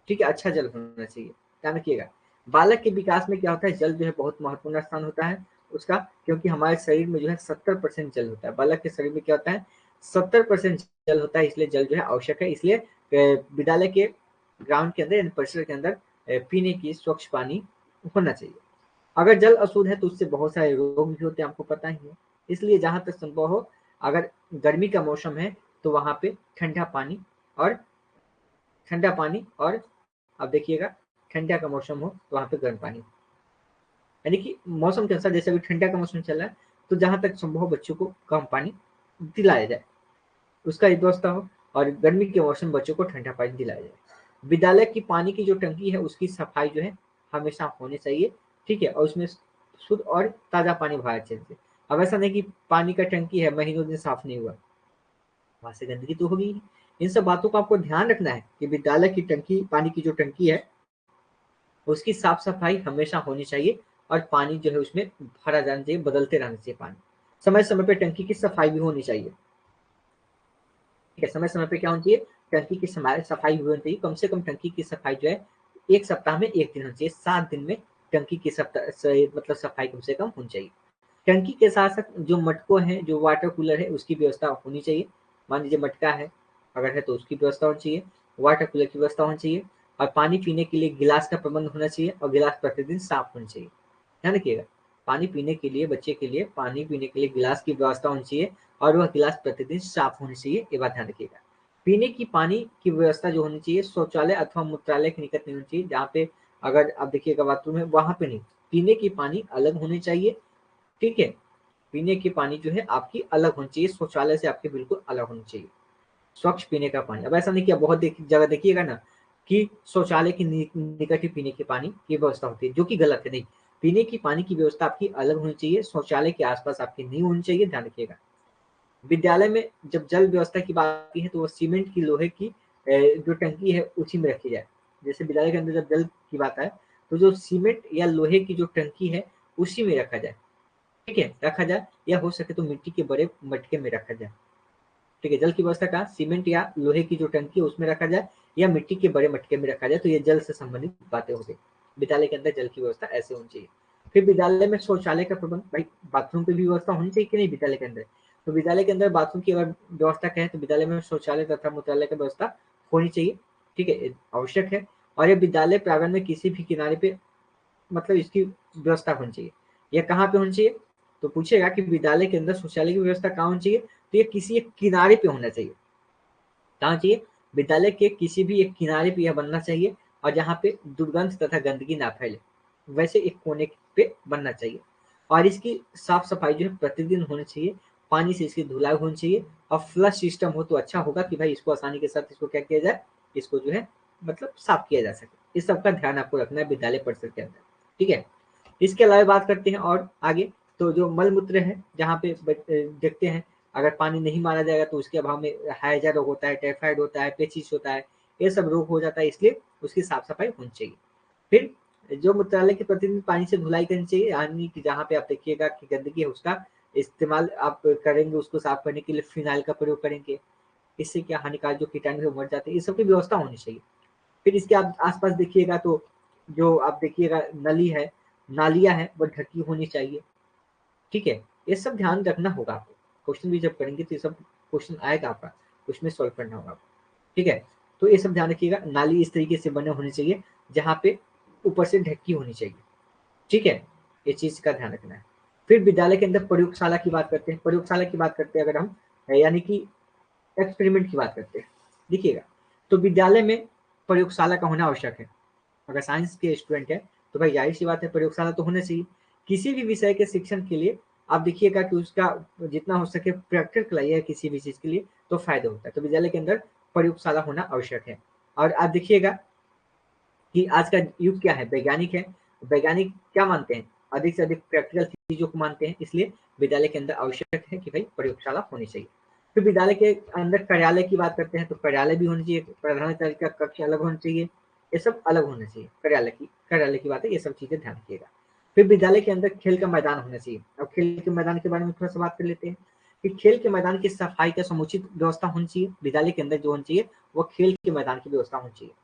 ठीक है, अच्छा जल होना चाहिए। ध्यान रखिएगा, बालक के विकास में क्या होता है, जल जो है बहुत महत्वपूर्ण स्थान होता है उसका, क्योंकि हमारे शरीर में जो है 70% जल होता है। बालक के शरीर में क्या होता है, 70% जल होता है, इसलिए जल जो है आवश्यक है। इसलिए विद्यालय के ग्राउंड के अंदर, परिसर के अंदर पीने की स्वच्छ पानी होना चाहिए। अगर जल अशुद्ध है तो उससे बहुत सारे रोग भी होते हैं, आपको पता ही है। इसलिए जहां तक संभव हो, अगर गर्मी का मौसम है तो वहां पे और ठंडा पानी और अब देखिएगा ठंडा का मौसम हो तो वहां पे गर्म पानी, यानी कि मौसम के अनुसार। जैसे अभी ठंडा का मौसम चल रहा है तो जहां तक संभव हो बच्चों को गर्म पानी दिलाया जाए, उसका एक व्यवस्था हो, और गर्मी के मौसम में बच्चों को ठंडा पानी दिलाया जाए। विद्यालय की पानी की जो टंकी है उसकी सफाई जो है हमेशा होनी चाहिए, ठीक है, और उसमें शुद्ध और ताजा पानी भरा चाहिए। अब ऐसा नहीं कि पानी का टंकी है महीनों दिन साफ नहीं हुआ, वहां से गंदगी तो होगी। इन सब बातों का आपको ध्यान रखना है कि विद्यालय की टंकी, पानी की जो टंकी है उसकी साफ सफाई हमेशा होनी चाहिए और पानी जो है उसमें भरा जाना चाहिए, बदलते रहना चाहिए पानी। समय समय पे टंकी की सफाई भी होनी चाहिए, ठीक है, समय समय पे क्या होनी चाहिए, टंकी की सफाई भी होनी चाहिए। कम से कम टंकी की सफाई जो है एक सप्ताह में एक दिन होनी चाहिए, 7 दिन में टंकी की मतलब सफाई कम से कम होनी चाहिए। टंकी के साथ साथ जो मटकों है, जो वाटर कूलर है, उसकी व्यवस्था होनी चाहिए। मान लीजिए मटका है, अगर है तो उसकी व्यवस्था होनी चाहिए, वाटर कूलर की व्यवस्था होनी चाहिए, और पानी पीने के लिए गिलास का प्रबंध होना चाहिए और गिलास प्रतिदिन साफ होना चाहिए। ध्यान रखिएगा, पानी पीने के लिए, बच्चे के लिए पानी पीने के लिए गिलास की व्यवस्था होनी चाहिए और वह गिलास प्रतिदिन साफ होनी चाहिए, ये बात ध्यान रखिएगा। पीने की पानी की व्यवस्था जो होनी चाहिए शौचालय अथवा मूत्रालय के निकट नहीं होनी चाहिए, जहाँ पे अगर आप देखिएगा बाथरूम है वहां पे नहीं, पीने की पानी अलग होनी चाहिए, ठीक है। पीने की पानी जो है आपकी अलग होनी चाहिए, शौचालय से आपके बिल्कुल अलग होनी चाहिए, स्वच्छ पीने का पानी। अब ऐसा नहीं किया बहुत जगह देखिएगा ना कि शौचालय के निकट ही पीने के पानी की व्यवस्था होती है, जो कि गलत है। नहीं, पीने की पानी की व्यवस्था आपकी अलग होनी चाहिए, शौचालय के आसपास आपकी नहीं होनी चाहिए, ध्यान रखिएगा। विद्यालय में जब जल व्यवस्था की बात आती है तो वो सीमेंट की, लोहे की जो टंकी है उसी में रखी जाए। जैसे विद्यालय के अंदर जब जल की बात आए तो जो सीमेंट या लोहे की जो टंकी है उसी में रखा जाए, ठीक है, रखा जाए, या हो सके तो मिट्टी के बड़े मटके में रखा जाए, ठीक है। जल की व्यवस्था का सीमेंट या लोहे की जो टंकी है उसमें रखा जाए या मिट्टी के बड़े मटके में रखा जाए, तो ये जल से संबंधित बातें हो गई। विद्यालय के अंदर जल की व्यवस्था ऐसे होनी चाहिए। फिर विद्यालय में शौचालय का प्रबंध, भाई बाथरूम की भी व्यवस्था होनी चाहिए कि नहीं विद्यालय के अंदर, तो विद्यालय के अंदर बाथरूम की अगर व्यवस्था कहें तो विद्यालय में शौचालय तथा मूत्रालय की व्यवस्था होनी चाहिए, ठीक है, आवश्यक है। और ये विद्यालय प्रांगण में किसी भी किनारे पे मतलब इसकी व्यवस्था होनी चाहिए। यह कहाँ पे होनी चाहिए, तो पूछेगा कि विद्यालय के अंदर शौचालय की व्यवस्था कहाँ होनी चाहिए, तो ये किसी एक किनारे पे होना चाहिए। कहाँ चाहिए, विद्यालय के किसी भी एक किनारे पे यह बनना चाहिए और जहाँ पे दुर्गंध तथा गंदगी ना फैले, वैसे एक कोने पे बनना चाहिए। और इसकी साफ सफाई जो है प्रतिदिन होनी चाहिए, पानी से इसकी धुलाई होनी चाहिए और फ्लश सिस्टम हो तो अच्छा होगा कि भाई इसको आसानी के साथ इसको क्या किया जाए, इसको जो है मतलब साफ किया जा सके। इस सबका ध्यान आपको रखना है विद्यालय परिसर के अंदर, ठीक है। इसके अलावा बात करते हैं और आगे, तो जो मल मूत्र है जहाँ पे देखते हैं अगर पानी नहीं मारा जाएगा तो उसके अभाव में हैजा रोग होता है, टाइफाइड होता है, पेचिस होता है, ये सब रोग हो जाता है, इसलिए उसकी साफ सफाई होनी चाहिए। फिर जो मूत्रालय की प्रतिदिन पानी से धुलाई करनी चाहिए, यानी कि जहाँ पे आप देखिएगा कि गंदगी है उसका इस्तेमाल आप करेंगे, उसको साफ करने के लिए फिनाइल का प्रयोग करेंगे, इससे क्या हानिकारक जो कीटाणु मर जाते हैं, ये सब की व्यवस्था होनी चाहिए। फिर इसके आप आसपास देखिएगा तो जो आप देखिएगा नली है, नालियां है, वो ढकी होनी चाहिए, ठीक है। ये सब ध्यान रखना होगा आपको, क्वेश्चन भी जब करेंगे तो ये सब क्वेश्चन आएगा आपका, उसमें सॉल्व करना होगा आपको, ठीक है। तो ये सब ध्यान रखिएगा, नाली इस तरीके से बने होने चाहिए जहाँ पे ऊपर से ढक्की होनी चाहिए, ठीक है, ये चीज का ध्यान रखना है। फिर विद्यालय के अंदर प्रयोगशाला की बात करते हैं, प्रयोगशाला की बात करते हैं अगर हम, यानी कि एक्सपेरिमेंट की बात करते हैं, देखिएगा, तो विद्यालय में प्रयोगशाला का होना आवश्यक है। अगर साइंस के स्टूडेंट है तो भाई जाहिर सी बात है प्रयोगशाला तो होना चाहिए। किसी भी विषय के शिक्षण के लिए आप देखिएगा कि उसका जितना हो सके प्रैक्टिकल कराइए किसी भी चीज के लिए तो फायदा होता है, तो विद्यालय के अंदर प्रयोगशाला होना आवश्यक है। और आप देखिएगा कि आज का युग क्या है, वैज्ञानिक है, वैज्ञानिक क्या मानते हैं, अधिक से अधिक प्रैक्टिकल चीजों को मानते हैं, इसलिए विद्यालय के अंदर आवश्यक है कि भाई प्रयोगशाला होनी चाहिए। फिर विद्यालय के अंदर कार्यालय की बात करते हैं तो कार्यालय भी होनी चाहिए, प्रधानाचार्य का कक्ष अलग होना चाहिए, ये सब अलग होना चाहिए। कार्यालय की बात है, ये सब चीजें ध्यान रखिएगा। फिर विद्यालय के अंदर खेल का मैदान होना चाहिए। अब खेल के मैदान के बारे में थोड़ा सा बात कर लेते हैं कि खेल के मैदान की सफाई का समुचित व्यवस्था होनी चाहिए, विद्यालय के अंदर जो होनी चाहिए वो खेल के मैदान की व्यवस्था होनी चाहिए।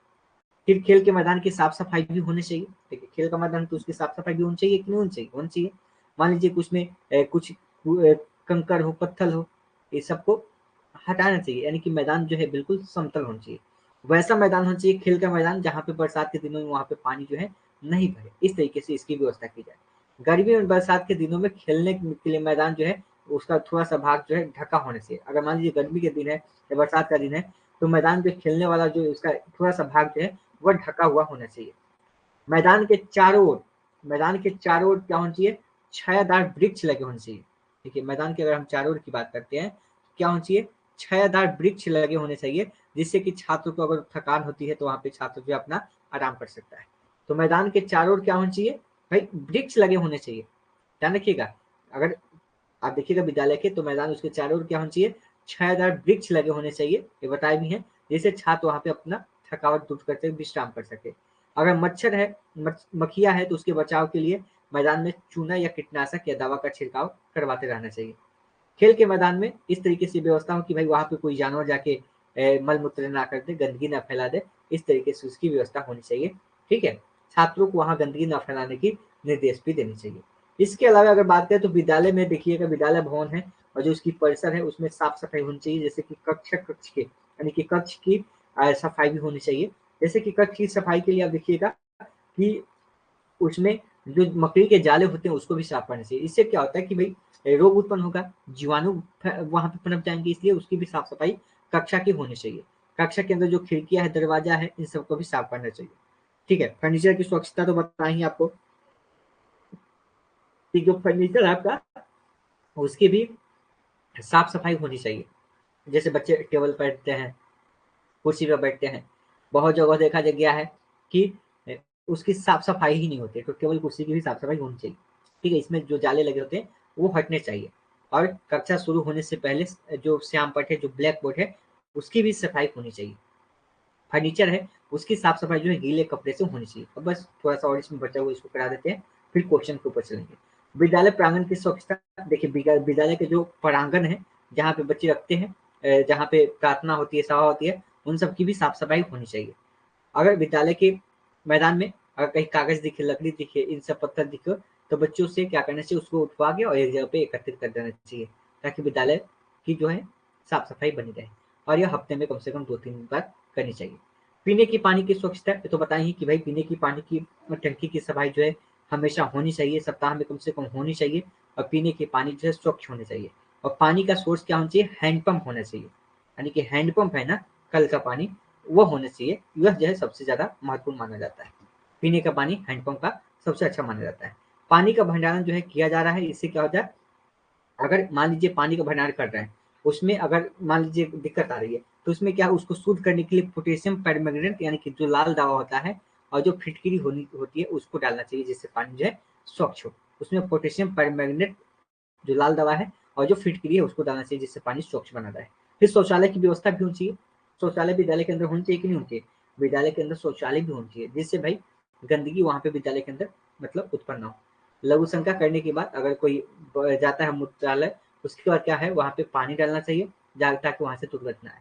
फिर खेल के मैदान की साफ सफाई भी होनी चाहिए, ठीक है, खेल का मैदान तो उसकी साफ सफाई भी होनी चाहिए कि नहीं होनी चाहिए, होनी चाहिए। मान लीजिए कुछ में कुछ कंकड़ हो, पत्थर हो, ये सबको हटाना चाहिए, यानी कि मैदान जो है बिल्कुल समतल होना चाहिए। वैसा मैदान होना चाहिए खेल का मैदान जहाँ पे बरसात के दिनों में वहाँ पे पानी जो है नहीं भरे, इस तरीके से इसकी व्यवस्था की जाए। गर्मी और बरसात के दिनों में खेलने के लिए मैदान जो है उसका थोड़ा सा भाग जो है ढका होने से, अगर मान लीजिए गर्मी के दिन है या बरसात का दिन है तो मैदान जो खेलने वाला जो उसका थोड़ा सा भाग जो है वह ढका हुआ होना चाहिए। मैदान के चारों ओर, मैदान के चारों ओर क्या होना चाहिए, छायादार वृक्ष लगे होने चाहिए। देखिए मैदान के अगर हम चारों ओर की बात करते हैं क्या होना चाहिए, छायादार वृक्ष लगे होने चाहिए, जिससे कि छात्र को अगर थकान होती है तो वहां पे छात्र जो अपना आराम कर सकता है। तो मैदान के चारों ओर क्या होना चाहिए, भाई वृक्ष लगे होने चाहिए, ध्यान रखिएगा। अगर आप देखिएगा विद्यालय के तो मैदान उसके चारों ओर क्या होना चाहिए, छायादार वृक्ष लगे होने चाहिए, ये बताए भी हैं, जिससे छात्र वहां पे अपना थकावट दूर कर सके, विश्राम कर सके। अगर मच्छर है, मक्खियां है तो उसके बचाव के लिए मैदान में चूना या कीटनाशक या दवा का छिड़काव करवाते रहना चाहिए। खेल के मैदान में इस तरीके से व्यवस्था हो कि भाई वहां पे कोई जानवर जाके मल मूत्र ना कर दे, गंदगी ना फैला दे, इस तरीके से उसकी व्यवस्था होनी चाहिए, ठीक है। छात्रों को वहां गंदगी ना फैलाने की निर्देश भी देनी चाहिए। इसके अलावा अगर बात करें तो विद्यालय में देखिएगा विद्यालय भवन है और जो उसकी परिसर है उसमें साफ सफाई होनी चाहिए, जैसे कि कक्ष के यानी कि कक्ष की सफाई भी होनी चाहिए। जैसे कि कक्ष की सफाई के लिए आप देखिएगा कि उसमें जो मकड़ी के जाले होते हैं उसको भी साफ करना चाहिए। इससे क्या होता है कि भाई रोग उत्पन्न होगा, जीवाणु वहां पे पनप जाएंगे, इसलिए उसकी भी साफ सफाई कक्षा की होनी चाहिए। कक्षा के अंदर जो खिड़कियां है, दरवाजा है, इन सबको भी साफ करना चाहिए। ठीक है, फर्नीचर की स्वच्छता तो बताई आपको कि जो फर्नीचर है आपका उसकी भी साफ सफाई होनी चाहिए। जैसे बच्चे टेबल पर बैठते हैं, कुर्सी पर बैठते हैं, बहुत जगह देखा गया है कि उसकी साफ सफाई ही नहीं होती, तो केवल कुर्सी की भी साफ सफाई होनी चाहिए। ठीक है, इसमें जो जाले लगे होते हैं वो हटने चाहिए। और कक्षा शुरू होने से पहले जो श्याम पट है, जो ब्लैक बोर्ड है, उसकी भी सफाई होनी चाहिए। फर्नीचर है उसकी साफ सफाई जो है गीले कपड़े से होनी चाहिए। अब बस थोड़ा सा और इसमें बचा हुआ इसको करा देते हैं, फिर क्वेश्चन के ऊपर चलेंगे। विद्यालय प्रांगण की स्वच्छता, देखिए विद्यालय के जो प्रांगण है जहाँ पे बच्चे रखते हैं, जहाँ पे प्रार्थना होती है, सभा होती है, उन सब की भी साफ सफाई होनी चाहिए। अगर विद्यालय के मैदान में अगर कहीं कागज दिखे, लकड़ी दिखे, इन सब पत्थर दिखे, तो बच्चों से क्या करना चाहिए, उसको उठवा के और एक जगह पे एकत्रित कर देना चाहिए, ताकि विद्यालय की जो है साफ सफाई बनी रहे। और यह हफ्ते में कम से कम 2-3 बार करनी चाहिए। पीने की पानी की स्वच्छता, तो बताइए कि भाई पीने की पानी की टंकी की सफाई जो है हमेशा होनी चाहिए, सप्ताह में कम से कम होनी चाहिए। और पीने की पानी जो है स्वच्छ होनी चाहिए। और पानी का सोर्स क्या होना चाहिए, हैंडपंप होना चाहिए, यानी कि हैंडपंप है ना, कल का पानी, वो होना चाहिए। यह जो है सबसे ज्यादा महत्वपूर्ण माना जाता है। पीने का पानी हैंडपंप का सबसे अच्छा माना जाता है। पानी का भंडारण जो है किया जा रहा है, इससे क्या होता है, अगर मान लीजिए पानी का भंडारण कर रहे हैं, उसमें अगर मान लीजिए दिक्कत आ रही है, तो उसमें क्या, उसको शुद्ध करने के लिए पोटेशियम परमैंगनेट यानी कि जो लाल दवा होता है, और जो फिटकरी होती है उसको डालना चाहिए, जिससे पानी जो है स्वच्छ हो। उसमें पोटेशियम परमैंगनेट जो लाल दवा है और जो फिटकरी है उसको डालना चाहिए, जिससे पानी स्वच्छ बना रहे। फिर शौचालय की व्यवस्था भी होनी चाहिए। शौचालय विद्यालय के अंदर होनी चाहिए कि नहीं होनी चाहिए, विद्यालय के अंदर शौचालय भी होनी चाहिए, जिससे भाई गंदगी वहां पे विद्यालय के अंदर मतलब उत्पन्न हो। लघु शंका करने के बाद अगर कोई जाता है मूत्रालय, उसके बाद क्या है, वहां पे पानी डालना चाहिए ताकि वहां से दुर्गंध ना आए।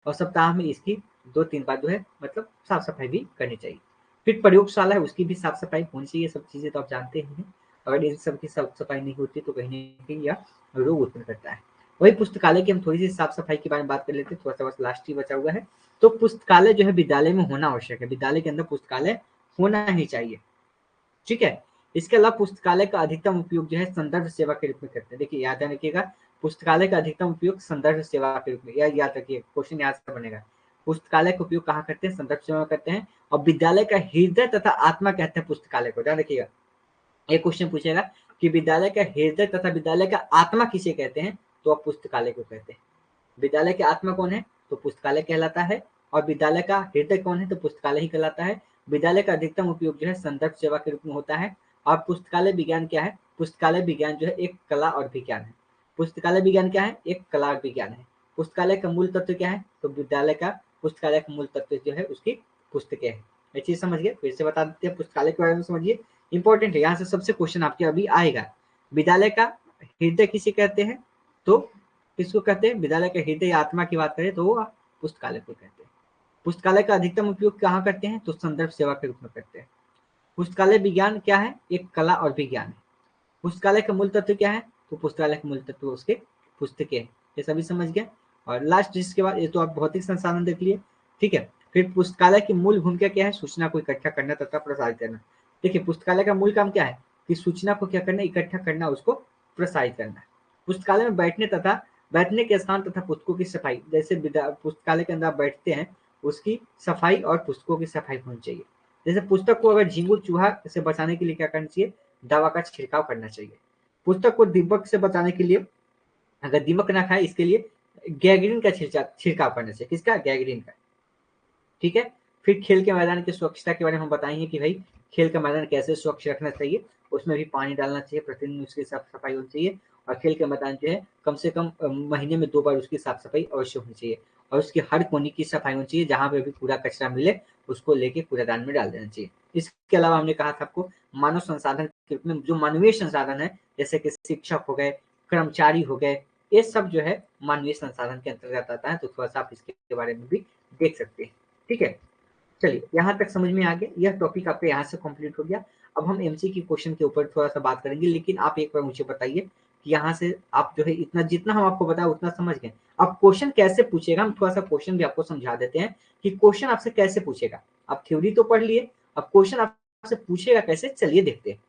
और सप्ताह में इसकी 2-3 बार जो है मतलब साफ सफाई भी करनी चाहिए। फिर प्रयोगशाला है उसकी भी साफ सफाई होनी चाहिए। सब चीजें तो आप जानते ही हैं। अगर इन सब की साफ सफाई नहीं होती तो कहीं ना कहीं यह रोग उत्पन्न करता है। वही पुस्तकालय की हम थोड़ी सी साफ सफाई के बारे में बात कर लेते हैं, थोड़ा सा बस लास्ट ही बचा हुआ है। तो पुस्तकालय जो है विद्यालय में होना आवश्यक है, विद्यालय के अंदर पुस्तकालय होना ही चाहिए। ठीक है, इसके अलावा पुस्तकालय का अधिकतम उपयोग जो है संदर्भ सेवा के रूप में करते हैं। देखिए याद रखिएगा, पुस्तकालय का अधिकतम उपयोग संदर्भ सेवा के रूप में, यह याद रखिए, क्वेश्चन याद से बनेगा। पुस्तकालय का उपयोग कहाँ करते हैं, संदर्भ सेवा में करते हैं। और विद्यालय का हृदय तथा आत्मा कहते हैं पुस्तकालय को, ध्यान रखिएगा। एक क्वेश्चन पूछेगा कि विद्यालय का हृदय तथा विद्यालय का आत्मा किसे कहते हैं, तो आप पुस्तकालय को कहते हैं। विद्यालय की आत्मा कौन है, तो पुस्तकालय कहलाता है। और विद्यालय का हृदय कौन है, तो पुस्तकालय ही कहलाता है। विद्यालय का अधिकतम उपयोग जो है संदर्भ सेवा के रूप में होता है। और पुस्तकालय विज्ञान क्या है, पुस्तकालय विज्ञान जो है एक कला और विज्ञान है। पुस्तकालय विज्ञान क्या है, एक कला और विज्ञान है। पुस्तकालय का मूल तत्व क्या है, तो विद्यालय का पुस्तकालय का मूल तत्व जो है उसकी पुस्तकें है। ये चीज समझ गए, फिर से बता देते हैं, पुस्तकालय के बारे में समझिए, इंपॉर्टेंट है, यहाँ से सबसे क्वेश्चन आपके अभी आएगा। विद्यालय का हृदय किसे कहते हैं, तो किसको कहते हैं, विद्यालय के हृदय आत्मा की बात करें तो वो पुस्तकालय को कहते हैं। पुस्तकालय का अधिकतम उपयोग कहाँ करते हैं, तो संदर्भ सेवा के रूप में करते हैं। पुस्तकालय विज्ञान क्या है, एक कला और विज्ञान है। पुस्तकालय का मूल तत्व क्या है, तो पुस्तकालय का मूल तत्व उसके पुस्तकें हैं। ये सभी समझ गए। और लास्ट जिसके बाद, ये तो आप भौतिक संसाधन देख लिए, ठीक है। फिर पुस्तकालय की मूल भूमिका क्या है, सूचना को इकट्ठा करना तथा प्रसारित करना। देखिए पुस्तकालय का मूल काम क्या है, कि सूचना को क्या करना, इकट्ठा करना, उसको प्रसारित करना। पुस्तकालय में बैठने तथा बैठने के स्थान तथा पुस्तकों की सफाई, जैसे पुस्तकालय के अंदर आप बैठते हैं उसकी सफाई और पुस्तकों की सफाई होनी चाहिए। जैसे पुस्तक को अगर झींगुर चूहा से बचाने के लिए क्या करना चाहिए, दवा का छिड़काव करना चाहिए। पुस्तक को दीमक से बचाने के लिए, अगर दीमक ना खाए इसके लिए गैगरीन का छिड़काव करना चाहिए, किसका, गैगरीन का। ठीक है। फिर खेल के मैदान की स्वच्छता के बारे में हम बताएंगे कि भाई खेल का मैदान कैसे स्वच्छ रखना चाहिए, उसमें भी पानी डालना चाहिए, प्रतिदिन उसकी साफ सफाई होनी चाहिए। और खेल के मैदान जो है कम से कम महीने में 2 बार उसकी साफ सफाई अवश्य होनी चाहिए। और उसकी हर कोने की सफाई होनी चाहिए, जहां पे भी कूड़ा कचरा मिले उसको लेके कूड़ादान में डाल देना चाहिए। इसके अलावा हमने कहा था आपको, मानव संसाधन के रूप में जो मानवीय संसाधन है, जैसे कि शिक्षक हो गए, कर्मचारी हो गए, ये सब जो है मानवीय संसाधन के अंतर्गत आता है। तो थोड़ा सा आप इसके बारे में भी देख सकते हैं। ठीक है, चलिए यहाँ तक समझ में आ गया, यह टॉपिक आपका यहाँ से कंप्लीट हो गया। अब हम एमसीक्यू क्वेश्चन के ऊपर थोड़ा सा बात करेंगे, लेकिन आप एक बार मुझे बताइए कि यहाँ से आप जो है इतना जितना हम आपको बताया उतना समझ गए। अब क्वेश्चन कैसे पूछेगा, हम थोड़ा सा क्वेश्चन भी आपको समझा देते हैं कि क्वेश्चन आपसे कैसे पूछेगा। आप थ्योरी तो पढ़ लिए, अब क्वेश्चन आपसे पूछेगा कैसे, चलिए देखते हैं।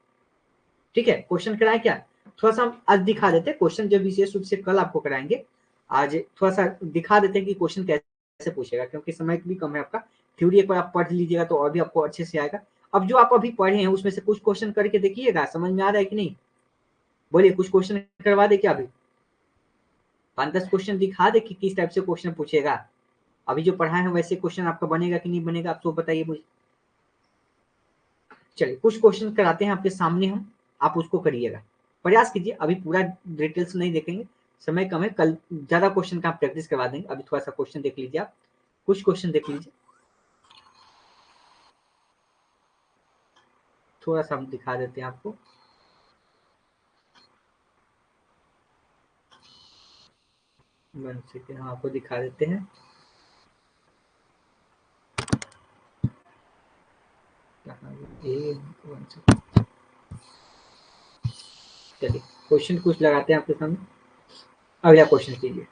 ठीक है, क्वेश्चन कराए क्या, थोड़ा सा हम आज दिखा देते हैं क्वेश्चन, जो विशेष रूप से कल आपको कराएंगे, आज थोड़ा सा दिखा देते हैं कि क्वेश्चन कैसे पूछेगा, क्योंकि समय भी कम है आपका। थ्योरी एक बार आप पढ़ लीजिएगा तो और भी आपको अच्छे से आएगा। अब जो आप अभी पढ़े हैं उसमें से कुछ क्वेश्चन करके देखिएगा, समझ में आ रहा है कि नहीं, बोलिए, कुछ क्वेश्चन करवा दे क्या अभी, 5-10 क्वेश्चन दिखा दे कि किस टाइप से क्वेश्चन पूछेगा। अभी जो पढ़ा है वैसे क्वेश्चन आपका बनेगा कि नहीं बनेगा, आप तो बताइए मुझे। चलिए कुछ क्वेश्चन कराते हैं आपके सामने हम, आप उसको करिएगा, प्रयास कीजिए। अभी पूरा डिटेल्स नहीं देखेंगे, समय कम है, कल ज्यादा क्वेश्चन का आप प्रैक्टिस करवा देंगे। अभी थोड़ा सा क्वेश्चन देख लीजिए, आप कुछ क्वेश्चन देख लीजिए, थोड़ा सा हम दिखा देते हैं आपको। वन सेकेंड, हम आपको दिखा देते हैं। चलिए क्वेश्चन कुछ लगाते हैं आपके सामने, अगला क्वेश्चन कीजिए।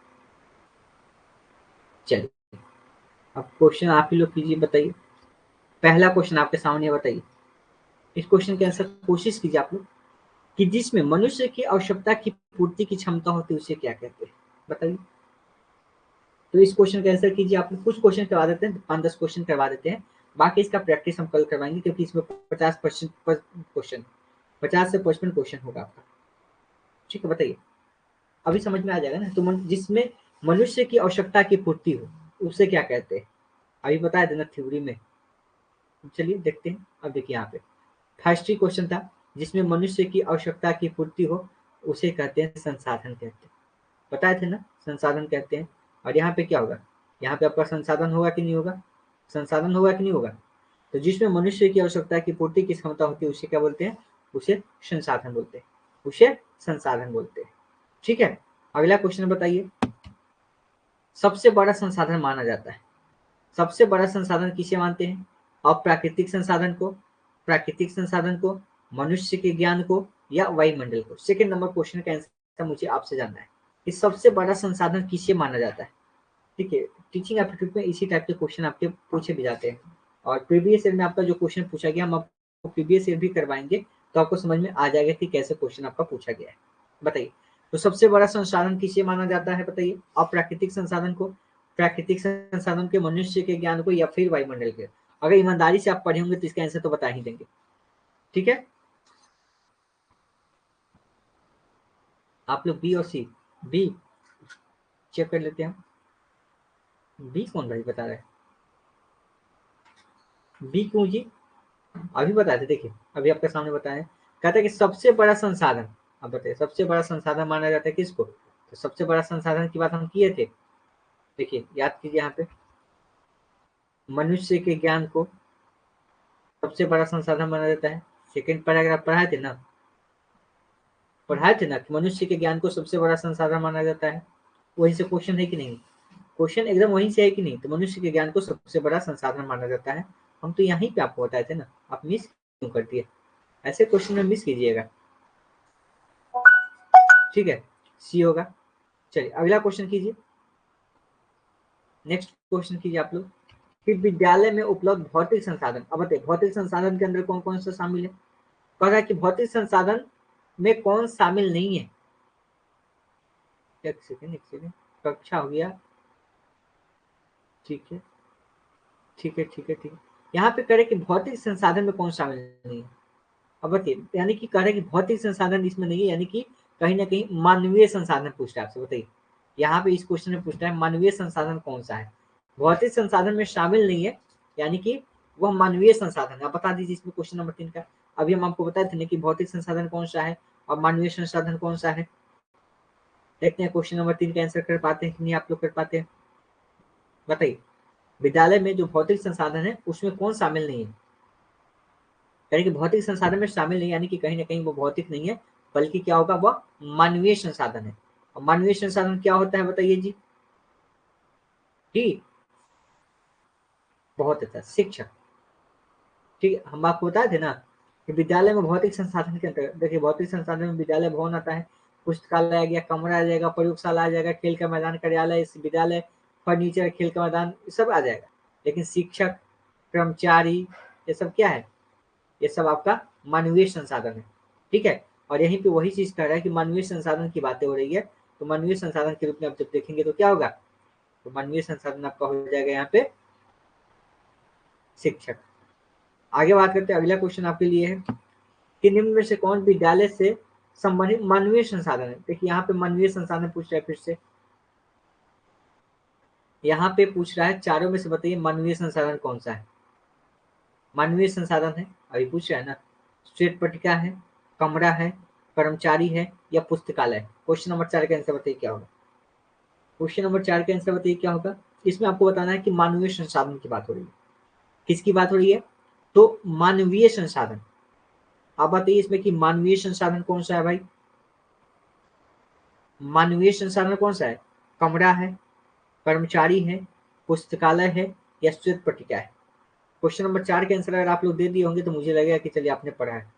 चलिए अब क्वेश्चन आप ही लोग कीजिए, बताइए पहला क्वेश्चन आपके सामने है, बताइए इस क्वेश्चन के आंसर कोशिश कीजिए आप लोग, कि जिसमें मनुष्य की आवश्यकता की पूर्ति की क्षमता होती है उसे क्या कहते हैं, बताइए। तो इस क्वेश्चन का आंसर कीजिए आप लोग, कुछ क्वेश्चन करवा देते हैं, 5-10 क्वेश्चन करवा देते हैं, बाकी इसका प्रैक्टिस हम कल करवाएंगे, क्योंकि इसमें 50% क्वेश्चन, 50 से 55 क्वेश्चन होगा आपका, ठीक है। बताइए, अभी समझ में आ जाएगा ना। तो जिसमें मनुष्य की आवश्यकता की पूर्ति हो उसे क्या कहते हैं, अभी बताया देना थ्योरी में। चलिए देखते हैं, अब देखिए यहाँ पे फर्स्ट ही क्वेश्चन था, जिसमें मनुष्य की आवश्यकता की पूर्ति हो उसे कहते हैं संसाधन कहते हैं, बताए थे ना, संसाधन कहते हैं। और यहाँ पे क्या होगा, यहाँ पे आपका संसाधन होगा कि नहीं होगा, संसाधन होगा कि नहीं होगा। तो जिसमें मनुष्य की आवश्यकता की पूर्ति की क्षमता होती है उसे क्या बोलते हैं, उसे संसाधन बोलते हैं, उसे संसाधन बोलते हैं, ठीक है। अगला क्वेश्चन बताइए, सबसे बड़ा संसाधन माना जाता है, सबसे बड़ा संसाधन किसे मानते हैं, अप्राकृतिक संसाधन को, प्राकृतिक संसाधन को, मनुष्य के ज्ञान को, या वायुमंडल को। सेकंड नंबर क्वेश्चन का आंसर मुझे आपसे जानना है कि सबसे बड़ा संसाधन किसे माना जाता है, ठीक है। टीचिंग एप्टीट्यूड में इसी टाइप के क्वेश्चन आपके पूछे भी जाते हैं, और प्रीवियस ईयर में आपका जो क्वेश्चन पूछा गया हम आपको प्रीवियस ईयर भी करवाएंगे, तो आपको समझ में आ जाएगा कि कैसे क्वेश्चन आपका पूछा गया है। बताइए, तो सबसे बड़ा संसाधन किसे माना जाता है, बताइए, अप्राकृतिक संसाधन को, प्राकृतिक संसाधन के, मनुष्य के ज्ञान को, या फिर वायुमंडल के। अगर ईमानदारी से आप पढ़े होंगे तो इसका आंसर तो बता ही देंगे, ठीक है। आप लोग बी और सी, बी चेक कर लेते हैं, बी कौन भाई बता रहा है, बी क्यों जी, अभी बताए थे, देखिए अभी आपके सामने बताए, कहते हैं कि सबसे बड़ा संसाधन, अब बताइए सबसे बड़ा संसाधन माना जाता है किसको, तो सबसे बड़ा संसाधन की बात हम किए थे, देखिए याद कीजिए यहाँ पे, मनुष्य के ज्ञान को सबसे बड़ा संसाधन माना जाता है। सेकेंड पैराग्राफ पढ़ाए थे ना, पढ़ाए थे ना कि मनुष्य के ज्ञान को सबसे बड़ा संसाधन माना जाता है, वहीं से क्वेश्चन है कि नहीं, क्वेश्चन एकदम वहीं से है कि नहीं, तो मनुष्य के ज्ञान को सबसे बड़ा संसाधन माना जाता है। हम तो यहीं पे आपको बताए थे ना, आप मिस क्यों करती है, ऐसे क्वेश्चन में मिस कीजिएगा, ठीक है, सी होगा। चलिए अगला क्वेश्चन कीजिए, नेक्स्ट क्वेश्चन कीजिए आप लोग, कि विद्यालय में उपलब्ध भौतिक संसाधन, अब बताइए भौतिक संसाधन के अंदर कौन कौन सा शामिल है, कह रहा है कि भौतिक संसाधन में कौन शामिल नहीं है, एक सेकेंड कक्षा हो गया, ठीक है ठीक है ठीक है ठीक है, यहाँ पे करे कि भौतिक संसाधन में कौन शामिल नहीं है। अब बताइए, यानी कि कह रहे कि भौतिक संसाधन इसमें नहीं है, यानी कि कहीं ना कहीं मानवीय संसाधन पूछ रहा है आपसे, बताइए यहाँ पे इस क्वेश्चन में पूछ रहा है मानवीय संसाधन कौन सा है, भौतिक संसाधन में शामिल नहीं है, यानी कि वह मानवीय संसाधन है। आप बता दीजिए इसमें क्वेश्चन नंबर 3 का, अभी हम आपको बताए थे ना कि भौतिक संसाधन कौन सा है और मानवीय संसाधन कौन सा है। देखते हैं क्वेश्चन नंबर 3 का आंसर कर पाते हैं कि नहीं आप लोग कर पाते हैं, बताइए विद्यालय में जो भौतिक संसाधन है उसमें कौन शामिल नहीं है, यानी कि भौतिक संसाधन में शामिल नहीं, यानी कि कहीं ना कहीं वो भौतिक नहीं है, बल्कि क्या होगा, वह मानवीय संसाधन है। और मानवीय संसाधन क्या होता है बताइए जी, ठीक, बहुत अच्छा, शिक्षक, ठीक है। हम आपको बताए थे ना कि विद्यालय में भौतिक संसाधन के अंतर्गत, देखिए भौतिक संसाधन में विद्यालय भवन आता है, पुस्तकालय आ गया, कमरा आ जाएगा, प्रयोगशाला आ जाएगा, खेल का मैदान, कार्यालय, विद्यालय, फर्नीचर, खेल का मैदान, सब आ जाएगा। लेकिन शिक्षक, कर्मचारी, ये सब क्या है, ये सब आपका मानवीय संसाधन है, ठीक है। और यहीं पे वही चीज कह रहा है कि मानवीय संसाधन की बातें हो रही है, तो मानवीय संसाधन के रूप में आप जब देखेंगे तो क्या होगा, तो मानवीय संसाधन आपका हो जाएगा यहाँ पे शिक्षक। आगे बात करते हैं, अगला क्वेश्चन आपके लिए है कि निम्न में से कौन विद्यालय से संबंधित मानवीय संसाधन है। देखिए यहाँ पे मानवीय संसाधन पूछ रहा है, फिर से यहाँ पे पूछ रहा है चारों में से बताइए मानवीय संसाधन कौन सा है। मानवीय संसाधन है, अभी पूछ रहा है ना, श्वेत पट्टिका है, कमरा है, कर्मचारी है या पुस्तकालय। क्वेश्चन नंबर 4 का आंसर बताइए क्या होगा। क्वेश्चन नंबर 4 का आंसर बताइए क्या होगा। इसमें आपको बताना है कि मानवीय संसाधन की बात हो रही है, किसकी बात हो रही है, तो मानवीय संसाधन। आप बताइए इसमें कि मानवीय संसाधन कौन सा है भाई, मानवीय संसाधन कौन सा है, कमरा है, कर्मचारी है, पुस्तकालय है या श्वेत पट्टिका है। क्वेश्चन नंबर 4 के आंसर अगर आप लोग दे दिए होंगे तो मुझे लगेगा कि चलिए आपने पढ़ा है।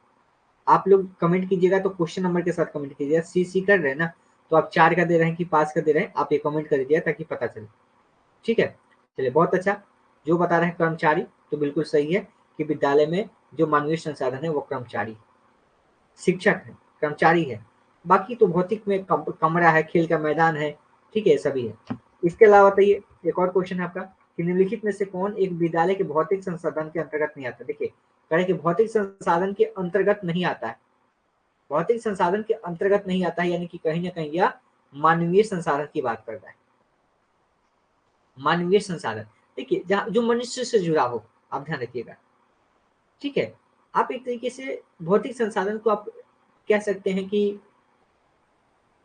आप लोग कमेंट कीजिएगा तो क्वेश्चन नंबर के साथ कमेंट कीजिएगा, सी कर रहे हैं ना, तो आप 4 का दे रहे हैं कि 5 का दे रहे हैं, आप ये कमेंट कर दीजिएगा ताकि पता चले। ठीक है, चलिए बहुत अच्छा। जो बता रहे हैं कर्मचारी, तो बिल्कुल सही है कि विद्यालय में जो मानवीय संसाधन है वो कर्मचारी, शिक्षक है, कर्मचारी है। बाकी तो भौतिक में कमरा है, खेल का मैदान है, ठीक है, सभी है। इसके अलावा बताइए एक और क्वेश्चन है आपका कि निम्नलिखित में से कौन एक विद्यालय के भौतिक संसाधन के अंतर्गत नहीं आता। देखिए कह रहे कि भौतिक संसाधन के अंतर्गत नहीं आता है, भौतिक संसाधन के अंतर्गत नहीं आता है, यानी कि कहीं ना कहीं यह मानवीय संसाधन की बात करता है। मानवीय संसाधन देखिए जहाँ जो मनुष्य से जुड़ा हो, आप ध्यान रखिएगा। ठीक है, आप एक तरीके से भौतिक संसाधन को आप कह सकते हैं कि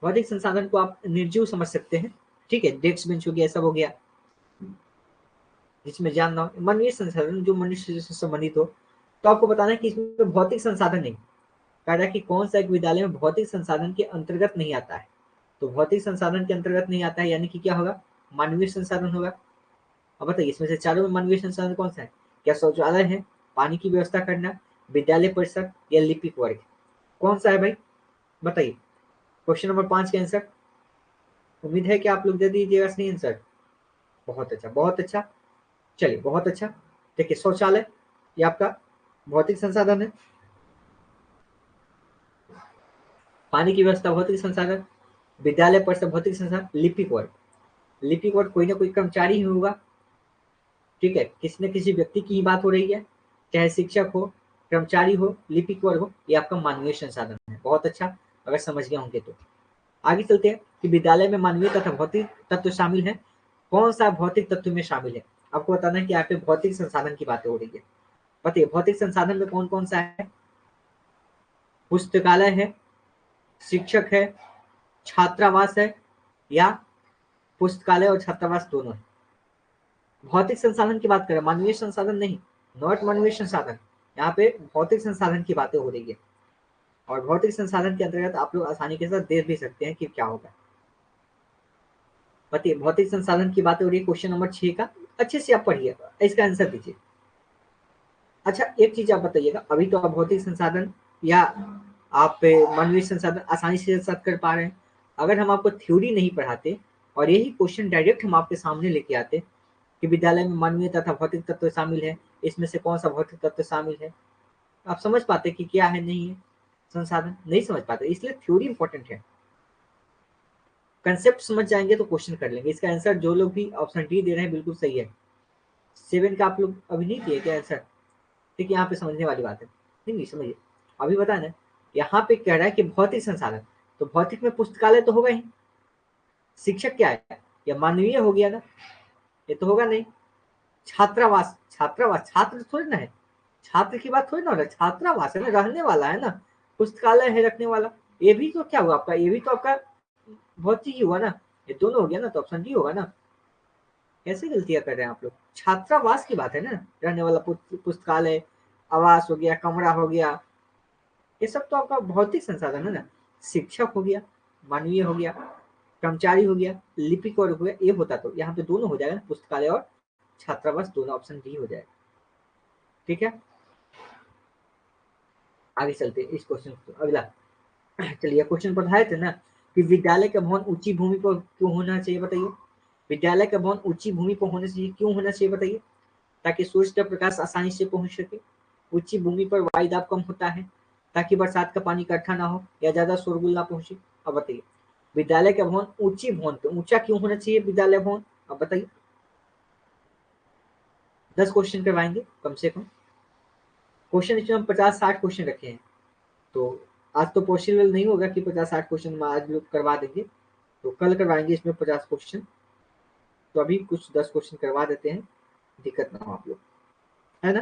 भौतिक संसाधन को आप निर्जीव समझ सकते हैं। ठीक है, डेस्क बेंच हो गया, सब हो गया जिसमें ज्ञान ना हो। मानवीय संसाधन जो मनुष्य से संबंधित हो, तो आपको बताना है कि इसमें भौतिक संसाधन नहीं, कह रहा है कि कौन सा एक विद्यालय में भौतिक संसाधन के अंतर्गत नहीं आता है। तो भौतिक संसाधन के अंतर्गत नहीं आता है यानी कि क्या होगा, मानवीय संसाधन होगा। अब बताइए इसमें से चारों में मानवीय संसाधन कौन सा है, क्या शौचालय है, पानी की व्यवस्था करना, विद्यालय परिसर या लिपिक वर्ग, कौन सा है भाई बताइए। क्वेश्चन नंबर 5 का आंसर उम्मीद है कि आप लोग दे दीजिएगा सही आंसर। बहुत अच्छा, बहुत अच्छा, चलिए बहुत अच्छा। देखिए शौचालय ये आपका भौतिक संसाधन है, पानी की व्यवस्था भौतिक संसाधन, विद्यालय परिसर भौतिक संसाधन, लिपिक वर्ग, लिपिक वर्ग कोई ना कोई कर्मचारी ही होगा। ठीक है, किसी न किसी व्यक्ति की ही बात हो रही है, चाहे शिक्षक हो, कर्मचारी हो, लिपिक वर्ग हो, ये आपका मानवीय संसाधन है। बहुत अच्छा, अगर समझ गए होंगे तो। आगे चलते हैं कि विद्यालय में मानवीय तथा भौतिक तत्व शामिल है, कौन सा भौतिक तत्व में शामिल है। आपको बताना है कि यहाँ पे भौतिक संसाधन की बातें हो रही है। बताइए भौतिक संसाधन में कौन कौन सा है, पुस्तकालय है, शिक्षक है, छात्रावास है या पुस्तकालय और छात्रावास दोनों है। भौतिक संसाधन की बात करें, मानवीय संसाधन नहीं, नॉट मानवीय संसाधन, यहाँ पे भौतिक संसाधन की बातें हो रही है। और भौतिक संसाधन के अंतर्गत आप लोग आसानी के साथ देख भी सकते हैं कि क्या होगा। बताइए भौतिक संसाधन की बातें हो रही है, क्वेश्चन नंबर 6 का अच्छे से आप पढ़िए, इसका आंसर दीजिए। अच्छा एक चीज आप बताइएगा, अभी तो आप भौतिक संसाधन या आप मानवीय संसाधन आसानी से साथ कर पा रहे हैं। अगर हम आपको थ्योरी नहीं पढ़ाते और यही क्वेश्चन डायरेक्ट हम आपके सामने लेके आते कि विद्यालय में मानवीय तथा भौतिक तत्व शामिल है, इसमें से कौन सा भौतिक तत्व शामिल है, आप समझ पाते कि क्या है नहीं है संसाधन, नहीं समझ पाते। इसलिए थ्योरी इंपॉर्टेंट है, कंसेप्ट समझ जाएंगे तो क्वेश्चन कर लेंगे। इसका आंसर जो लोग भी ऑप्शन डी दे रहे हैं बिल्कुल सही है। 7 का आप लोग अभी नहीं दिए क्या आंसर, ठीक है, यहाँ पे समझने वाली बात है। नहीं समझिए, अभी बता ना, यहाँ पे कह रहा है कि भौतिक संसाधन, तो भौतिक में पुस्तकालय तो होगा ही, शिक्षक क्या है, या मानवीय हो गया ना, ये तो होगा नहीं। छात्रावास, छात्रावास छात्र थोड़ी ना है, छात्र की बात थोड़ी ना हो रहा है, छात्रावास है ना, रहने वाला है ना, पुस्तकालय है रखने वाला, ये भी तो क्या हुआ आपका, ये भी तो आपका भौतिक ही हुआ ना, ये दोनों हो गया ना, तो ऑप्शन डी होगा ना। कैसे गलतियां कर रहे हैं आप लोग, छात्रावास की बात है ना, रहने वाला पुस्तकालय, आवास हो गया, कमरा हो गया, ये सब तो आपका भौतिक संसाधन है ना। शिक्षक हो गया, मानवीय हो गया, कर्मचारी हो गया, लिपिक और हो गया, ये होता तो यहाँ पे दोनों हो जाएगा ना, पुस्तकालय और छात्रावास दोनों, ऑप्शन डी हो जाएगा। ठीक है, आगे चलते इस क्वेश्चन को, अगला। चलिए क्वेश्चन पढ़ाए थे ना कि विद्यालय का भवन ऊंची भूमि पर क्यों होना चाहिए, बताइए। विद्यालय का भवन ऊंची भूमि पर होना चाहिए, क्यों होना चाहिए बताइए। ताकि सूर्य का प्रकाश आसानी से पहुंच सके, ऊंची भूमि पर वायु दाब कम होता है, ताकि बरसात का पानी इकट्ठा ना हो या ज्यादा शोरगुल ना पहुंचे? अब बताइए। विद्यालय का भवन ऊंची भवन पे, ऊंचा क्यों होना चाहिए विद्यालय भवन? अब बताइए। 10 क्वेश्चन करवाएंगे कम से कम। क्वेश्चन इसमें हम 50-60 क्वेश्चन रखे हैं, तो आज तो पॉसिबल नहीं होगा कि 50-60 क्वेश्चन हम आज लोग करवा देंगे, तो कल करवाएंगे इसमें 50 क्वेश्चन। तो अभी कुछ 10 क्वेश्चन करवा देते हैं, दिक्कत ना हो आप लोग, है ना,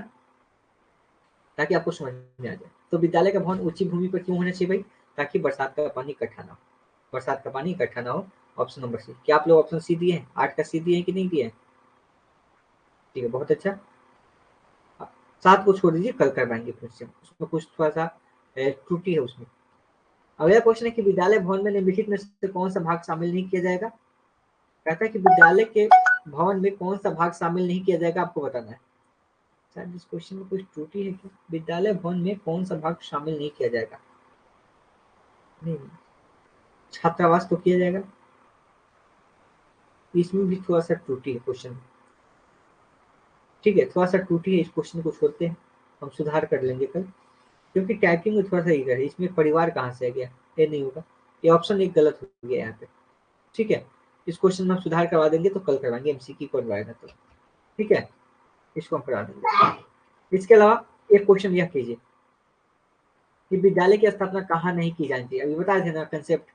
ताकि आपको समझ में आ जाए। तो विद्यालय का भवन ऊंची भूमि पर क्यों होना चाहिए भाई? ताकि बरसात का पानी इकट्ठा ना हो, बरसात का पानी इकट्ठा ना हो। Option number C. क्या आप लोग ऑप्शन सी दिए हैं? 8 का सी दिए हैं कि नहीं दिए हैं? ठीक है, बहुत अच्छा। 7 को छोड़ दीजिए, कल करवाएंगे फिर से, उसमें कुछ थोड़ा सा त्रुटि है उसमें। अगला क्वेश्चन है कि विद्यालय भवन में निम्नलिखित में से कौन सा भाग शामिल नहीं किया जाएगा? कहता है कि विद्यालय के भवन में कौन सा भाग शामिल नहीं किया जाएगा, आपको बताना है। शायद इस क्वेश्चन में कुछ त्रुटि है क्या? विद्यालय भवन में कौन सा भाग शामिल नहीं किया जाएगा? नहीं, छात्रावास तो किया जाएगा, इसमें भी थोड़ा सा त्रुटि है क्वेश्चन में। ठीक है, थोड़ा सा त्रुटि है, इस क्वेश्चन को छोड़ते हैं, हम सुधार कर लेंगे कल, क्योंकि टाइपिंग में थोड़ा सा इधर है। इसमें परिवार कहाँ से आ गया? ये नहीं होगा, ये ऑप्शन एक गलत हो गया यहाँ पे। ठीक है, इस क्वेश्चन में हम सुधार करवा देंगे, तो कल करवाएंगे, एमसीक्यू करवाएगा तो। ठीक है, इसको हम करा देंगे। इसके अलावा एक क्वेश्चन यह कीजिए कि विद्यालय की स्थापना कहाँ नहीं की जानी चाहिए। अभी बताए थे ना कंसेप्ट,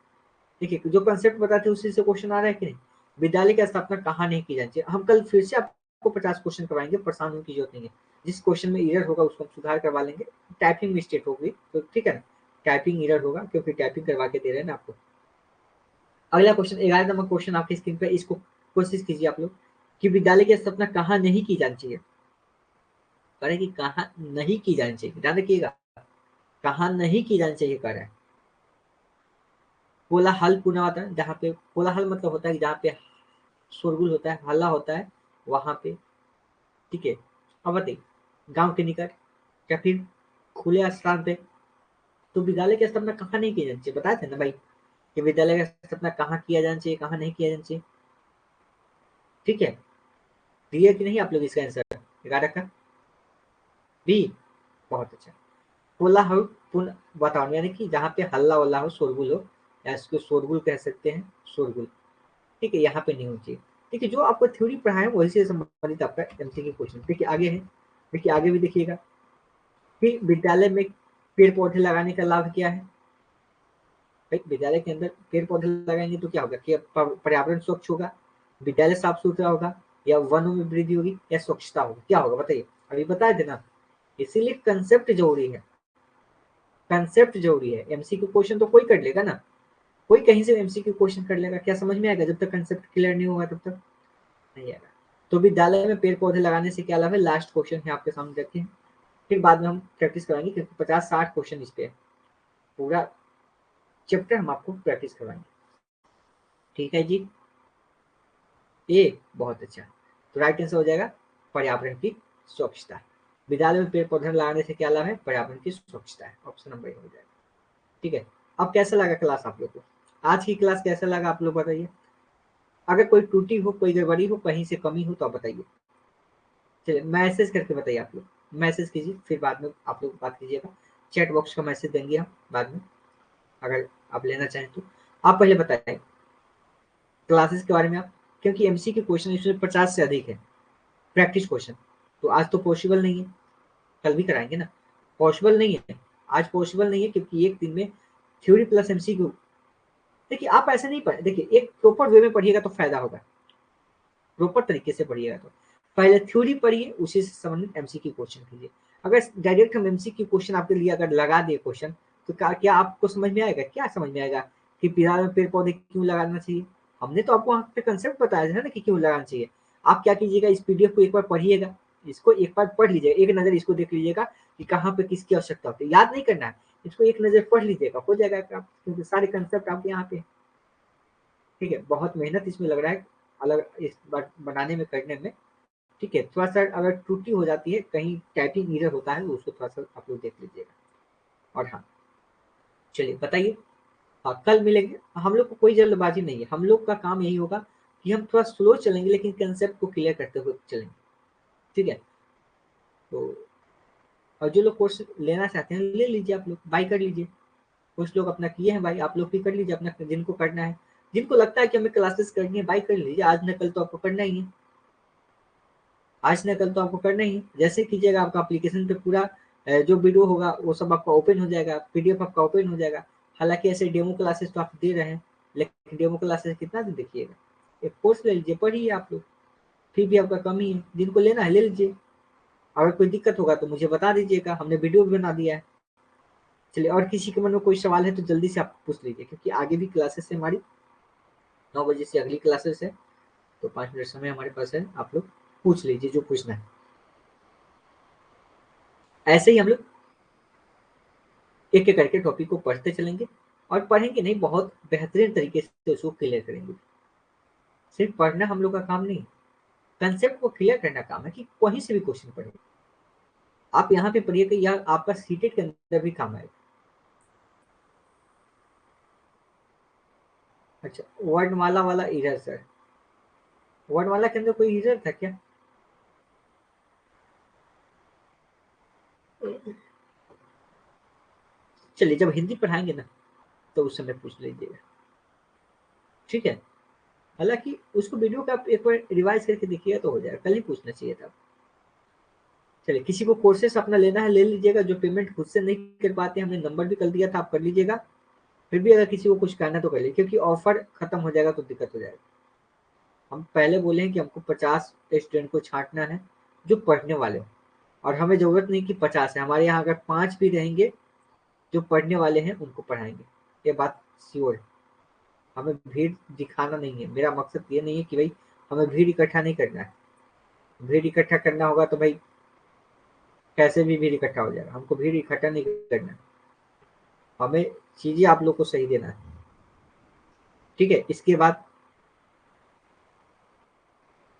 देखिए जो कंसेप्ट बताते हैं उसी से क्वेश्चन आ रहा है कि नहीं। विद्यालय की स्थापना कहाँ नहीं की जानी चाहिए। हम कल फिर से आपको 50 क्वेश्चन करवाएंगे, परेशान होने की जरूरत नहीं है। जिस क्वेश्चन में एरर होगा उसको हम सुधार करवा लेंगे। टाइपिंग मिस्टेक होगी तो ठीक है ना, टाइपिंग एरर होगा क्योंकि टाइपिंग करवा के दे रहे हैं ना आपको। अगला क्वेश्चन 11 नंबर क्वेश्चन आपकी स्क्रीन पर, इसको कोशिश कीजिए आप लोग कि विद्यालय की स्थापना कहाँ नहीं की जानी चाहिए। करें कि कहाँ नहीं की जानी चाहिए, ध्यान रखिएगा, कहाँ नहीं की जानी चाहिए करें। कोलाहल पूर्ण होता है, जहाँ पे कोलाहल मतलब होता है कि जहाँ पे शोरगुल होता है, हल्ला होता है, वहां पे। ठीक है, अब बताइए गांव के निकट या फिर खुले स्थान पे। तो विद्यालय की स्थापना कहाँ नहीं की जानी चाहिए, बताए थे ना भाई कि विद्यालय की स्थापना कहाँ किया जाना चाहिए, कहाँ नहीं किया जाना चाहिए। ठीक है, दिए कि नहीं आप लोग इसका आंसर 11 का बी? बहुत अच्छा। कोलाहल पूर्ण वातावरण, यानी कि जहाँ पे हल्ला वल्ला हो, शोरगुल हो, या इसको शोरगुल कह सकते हैं, शोरगुल। ठीक है, यहाँ पे नहीं होनी चाहिए। ठीक है, जो आपको थ्योरी पढ़ाए वही से संबंधित आपका एमसीक्यू क्वेश्चन। देखिए आगे है, देखिए आगे भी देखिएगा कि विद्यालय में पेड़ पौधे लगाने का लाभ क्या है। भाई विद्यालय के अंदर पेड़ पौधे लगाएंगे तो क्या होगा कि पर्यावरण स्वच्छ होगा, विद्यालय साफ सुथरा होगा, या वनों में वृद्धि होगी, या स्वच्छता होगी, क्या होगा बताइए। अभी बताए थे ना, इसीलिए कंसेप्ट जरूरी है, कंसेप्ट जरूरी है। एमसीक्यू क्वेश्चन तो कोई कर लेगा ना, कोई कहीं से एमसीक्यू क्वेश्चन कर लेगा, क्या समझ में आएगा? जब तक कंसेप्ट क्लियर नहीं होगा तब तक नहीं आएगा। तो विद्यालय में पेड़ पौधे लगाने से क्या लाभ है, लास्ट क्वेश्चन है आपके सामने रखे हैं। फिर बाद में हम प्रैक्टिस कराएंगे, क्योंकि 50-60 क्वेश्चन इस पे है, पूरा चैप्टर हम आपको प्रैक्टिस करवाएंगे। ठीक है जी, ए बहुत अच्छा। तो राइट आंसर हो जाएगा पर्यावरण की स्वच्छता। विद्यालय में पेड़ पौधे लगाने से क्या लाभ है, पर्यावरण की स्वच्छता है, ऑप्शन नंबर ए हो जाएगा। ठीक है, अब कैसा लगा क्लास आप लोग को, आज की क्लास कैसा लगा आप लोग बताइए। अगर कोई त्रुटि हो, कोई गड़बड़ी हो, कहीं से कमी हो तो आप बताइए। चलिए मैसेज करके बताइए, आप लोग मैसेज कीजिए, फिर बाद में आप लोग बात कीजिएगा। चैट बॉक्स का मैसेज देंगे हम बाद में, अगर आप लेना चाहें तो। आप पहले बताएं क्लासेस के बारे में आप, क्योंकि एमसी के क्वेश्चन इसमें 50 से अधिक है प्रैक्टिस क्वेश्चन, तो आज तो पॉसिबल नहीं है, कल भी कराएंगे ना। पॉसिबल नहीं है, आज पॉसिबल नहीं है, क्योंकि एक दिन में थ्योरी प्लस एमसीक्यू। देखिए आप ऐसे नहीं पढ़े, देखिए एक प्रॉपर वे में पढ़िएगा तो फायदा होगा, प्रॉपर तरीके से पढ़िएगा तो। पहले थ्योरी पढ़िए, उसी से संबंधित एमसीक्यू क्वेश्चन कीजिए। अगर डायरेक्ट हम एमसीक्यू क्वेश्चन आपके लिए अगर लगा दिए क्वेश्चन, तो क्या आपको समझ में आएगा? क्या समझ में आएगा कि बिहार में पेड़ पौधे क्यों लगाना चाहिए? हमने तो आपको वहाँ पे कंसेप्ट बताया था ना कि क्यों लगाना चाहिए। आप क्या कीजिएगा, इस पीडीएफ को एक बार पढ़िएगा, इसको एक बार पढ़ लीजिएगा, एक नजर इसको देख लीजिएगा कि कहाँ पे किसकी आवश्यकता होती है। याद नहीं करना है, इसको एक नजर पढ़ लीजिएगा, हो जाएगा आप, क्योंकि सारे कंसेप्ट आपके यहाँ पे। ठीक है, बहुत मेहनत इसमें लग रहा है, अलग इस बार बनाने में, करने में। ठीक है, थोड़ा सा अगर त्रुटि हो जाती है, कहीं टाइपिंग एरर होता है, तो उसको थोड़ा सा आप लोग देख लीजिएगा। और हाँ, चलिए बताइए, हाँ कल मिलेंगे। हम लोग को कोई जल्दबाजी नहीं है, हम लोग का काम यही होगा कि हम थोड़ा स्लो चलेंगे, लेकिन कंसेप्ट को क्लियर करते हुए चलेंगे। ठीक है, तो और जो लोग कोर्स लेना चाहते हैं ले लीजिए, आप लोग बाई कर लीजिए। कुछ लोग अपना किए हैं भाई, आप लोग भी कर लीजिए अपना, जिनको करना है, जिनको लगता है कि हमें क्लासेस करनी है बाई कर लीजिए। आज न कल तो आपको करना ही है, आज न कल तो आपको करना ही है। जैसे कीजिएगा आपका एप्लीकेशन पे पूरा जो वीडियो होगा वो सब आपका ओपन हो जाएगा, पीडीएफ आपका ओपन हो जाएगा। हालांकि ऐसे डेमो क्लासेस तो आप दे रहे हैं, लेकिन डेमो क्लासेस कितना दिन देखिएगा। एक कोर्स ले लीजिए, पढ़िए आप लोग, फिर भी आपका कम ही है। जिनको लेना है ले लीजिए, अगर कोई दिक्कत होगा तो मुझे बता दीजिएगा, हमने वीडियो भी बना दिया है। चलिए, और किसी के मन में कोई सवाल है तो जल्दी से आप पूछ लीजिए, क्योंकि आगे भी क्लासेस है हमारी, 9 बजे से अगली क्लासेस है, तो 5 मिनट समय हमारे पास है, आप लोग पूछ लीजिए जो पूछना है। ऐसे ही हम लोग एक एक करके टॉपिक को पढ़ते चलेंगे, और पढ़ेंगे नहीं, बहुत बेहतरीन तरीके से उसको क्लियर करेंगे। सिर्फ पढ़ना हम लोग का काम नहीं, कंसेप्ट को क्लियर करना काम है, कि कहीं से भी क्वेश्चन पढ़े आप यहाँ पे पढ़िए, कि यह आपका सीटेट के अंदर भी काम आएगा। अच्छा, वर्णमाला वाला इरर सर, वर्णमाला के अंदर कोई इरर था क्या? चलिए, जब हिंदी पढ़ाएंगे ना तो उस समय पूछ लीजिएगा, ठीक है। हालांकि उसको वीडियो का आप एक बार रिवाइज करके देखिएगा तो हो जाएगा, कल ही पूछना चाहिए था। चलिए, किसी को कोर्सेस अपना लेना है ले लीजिएगा, जो पेमेंट खुद से नहीं कर पाते, हमने नंबर भी कर दिया था, आप कर लीजिएगा। फिर भी अगर किसी को कुछ करना तो कर लीजिए, क्योंकि ऑफर खत्म हो जाएगा तो दिक्कत हो जाएगा। हम पहले बोले हैं कि हमको 50 स्टूडेंट को छांटना है जो पढ़ने वाले हैं, और हमें जरूरत नहीं कि 50 है, हमारे यहाँ अगर 5 भी रहेंगे जो पढ़ने वाले हैं उनको पढ़ाएंगे, ये बात श्योर है। हमें भीड़ दिखाना नहीं है, मेरा मकसद ये नहीं है कि भाई हमें भीड़ इकट्ठा नहीं करना है। भीड़ इकट्ठा करना होगा तो भाई कैसे भी भीड़ इकट्ठा हो जाएगा, हमको भीड़ इकट्ठा नहीं करना है, हमें चीजें आप लोग को सही देना है, ठीक है। इसके बाद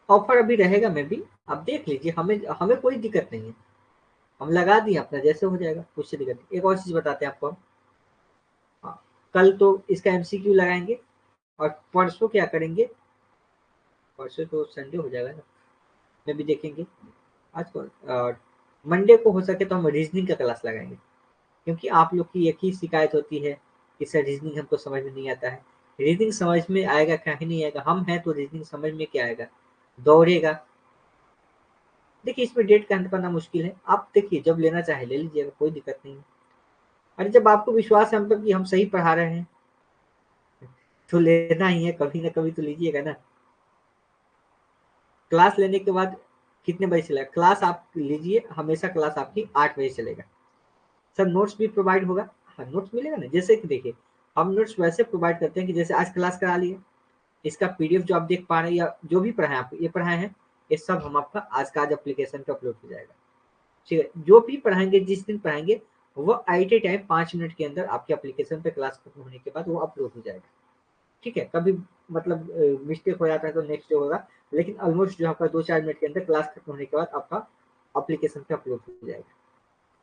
ऑफर अभी रहेगा, मैं भी आप देख लीजिए, हमें हमें कोई दिक्कत नहीं है, हम लगा दिए अपना, जैसे हो जाएगा कुछ दिक्कत नहीं। एक और चीज बताते हैं आपको हम, हाँ, कल तो इसका एमसीक्यू लगाएंगे, और परसों क्या करेंगे, परसों तो संडे हो जाएगा ना, मैं भी देखेंगे आज को, मंडे को हो सके तो हम रीजनिंग का क्लास लगाएंगे, क्योंकि आप लोग की एक ही शिकायत होती है कि सर रीजनिंग हमको समझ में नहीं आता है। रीजनिंग समझ में आएगा, कहीं नहीं आएगा, हम हैं तो रीजनिंग समझ में क्या आएगा, दौड़ेगा। देखिए, इसमें डेट का अंत करना मुश्किल है, आप देखिए जब लेना चाहे ले लीजिएगा, कोई दिक्कत नहीं है। अरे जब आपको विश्वास है हम पर कि हम सही पढ़ा रहे हैं तो लेना ही है, कभी ना कभी तो लीजिएगा ना। क्लास लेने के बाद कितने बजे चलेगा क्लास, आप लीजिए, हमेशा क्लास आपकी 8 बजे चलेगा। सर नोट्स भी प्रोवाइड होगा, हाँ नोट्स मिलेगा ना, जैसे कि देखिए हम नोट्स वैसे प्रोवाइड करते हैं कि जैसे आज क्लास करा लिए, इसका पीडीएफ जो आप देख पा रहे हैं या जो भी पढ़ाए आप ये पढ़ाए हैं, ये सब हम आपका आज का आज एप्लीकेशन पे अपलोड हो जाएगा, ठीक है। जो भी पढ़ाएंगे जिस दिन पढ़ाएंगे वो एट ए टाइम 5 मिनट के अंदर आपके एप्लीकेशन पे क्लास खत्म होने के बाद वो अपलोड हो जाएगा, ठीक है। कभी मतलब मिस्टेक हो जाता है तो नेक्स्ट डे होगा, लेकिन ऑलमोस्ट जो आपका 2-4 मिनट के अंदर क्लास खत्म होने के बाद आपका एप्लीकेशन पे अपलोड हो जाएगा,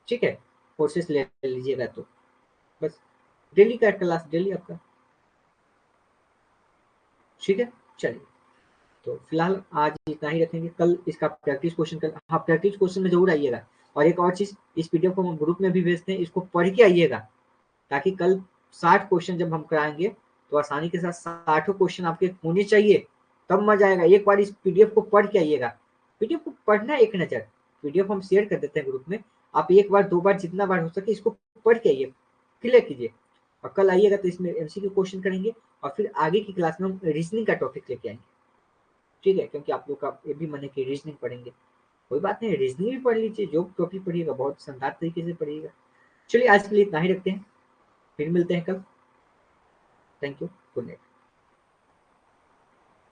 ठीक है। कोर्सेस ले लीजिएगा तो बस, डेली का क्लास डेली आपका, ठीक है। चलिए, तो फिलहाल आज इतना ही रखेंगे, कल इसका प्रैक्टिस क्वेश्चन कर, हाँ प्रैक्टिस क्वेश्चन में जरूर आइएगा। और एक और चीज, इस पीडीएफ को हम ग्रुप में भी भेजते हैं, इसको पढ़ के आइएगा, ताकि कल 60 क्वेश्चन जब हम कराएंगे तो आसानी के साथ 60 क्वेश्चन आपके होने चाहिए, तब मजा आएगा। एक बार इस पीडीएफ को पढ़ के आइएगा, पीडीएफ को पढ़ना एक नजर, पीडीएफ हम शेयर कर देते हैं ग्रुप में, आप एक बार 2 बार जितना बार हो सके इसको पढ़ के आइए, क्लियर कीजिए, और कल आइएगा तो इसमें एमसीक्यू क्वेश्चन करेंगे, और फिर आगे की क्लास में हम रीजनिंग का टॉपिक लेके आएंगे, ठीक है। क्योंकि आप लोग का ये भी मन है कि रीजनिंग पढ़ेंगे, कोई बात नहीं, रीजनिंग भी पढ़ लीजिए, जो टॉपिक पढ़िएगा बहुत शानदार तरीके से पढ़िएगा। चलिए, आज के लिए इतना ही रखते हैं, फिर मिलते हैं कल। Thank you, good night.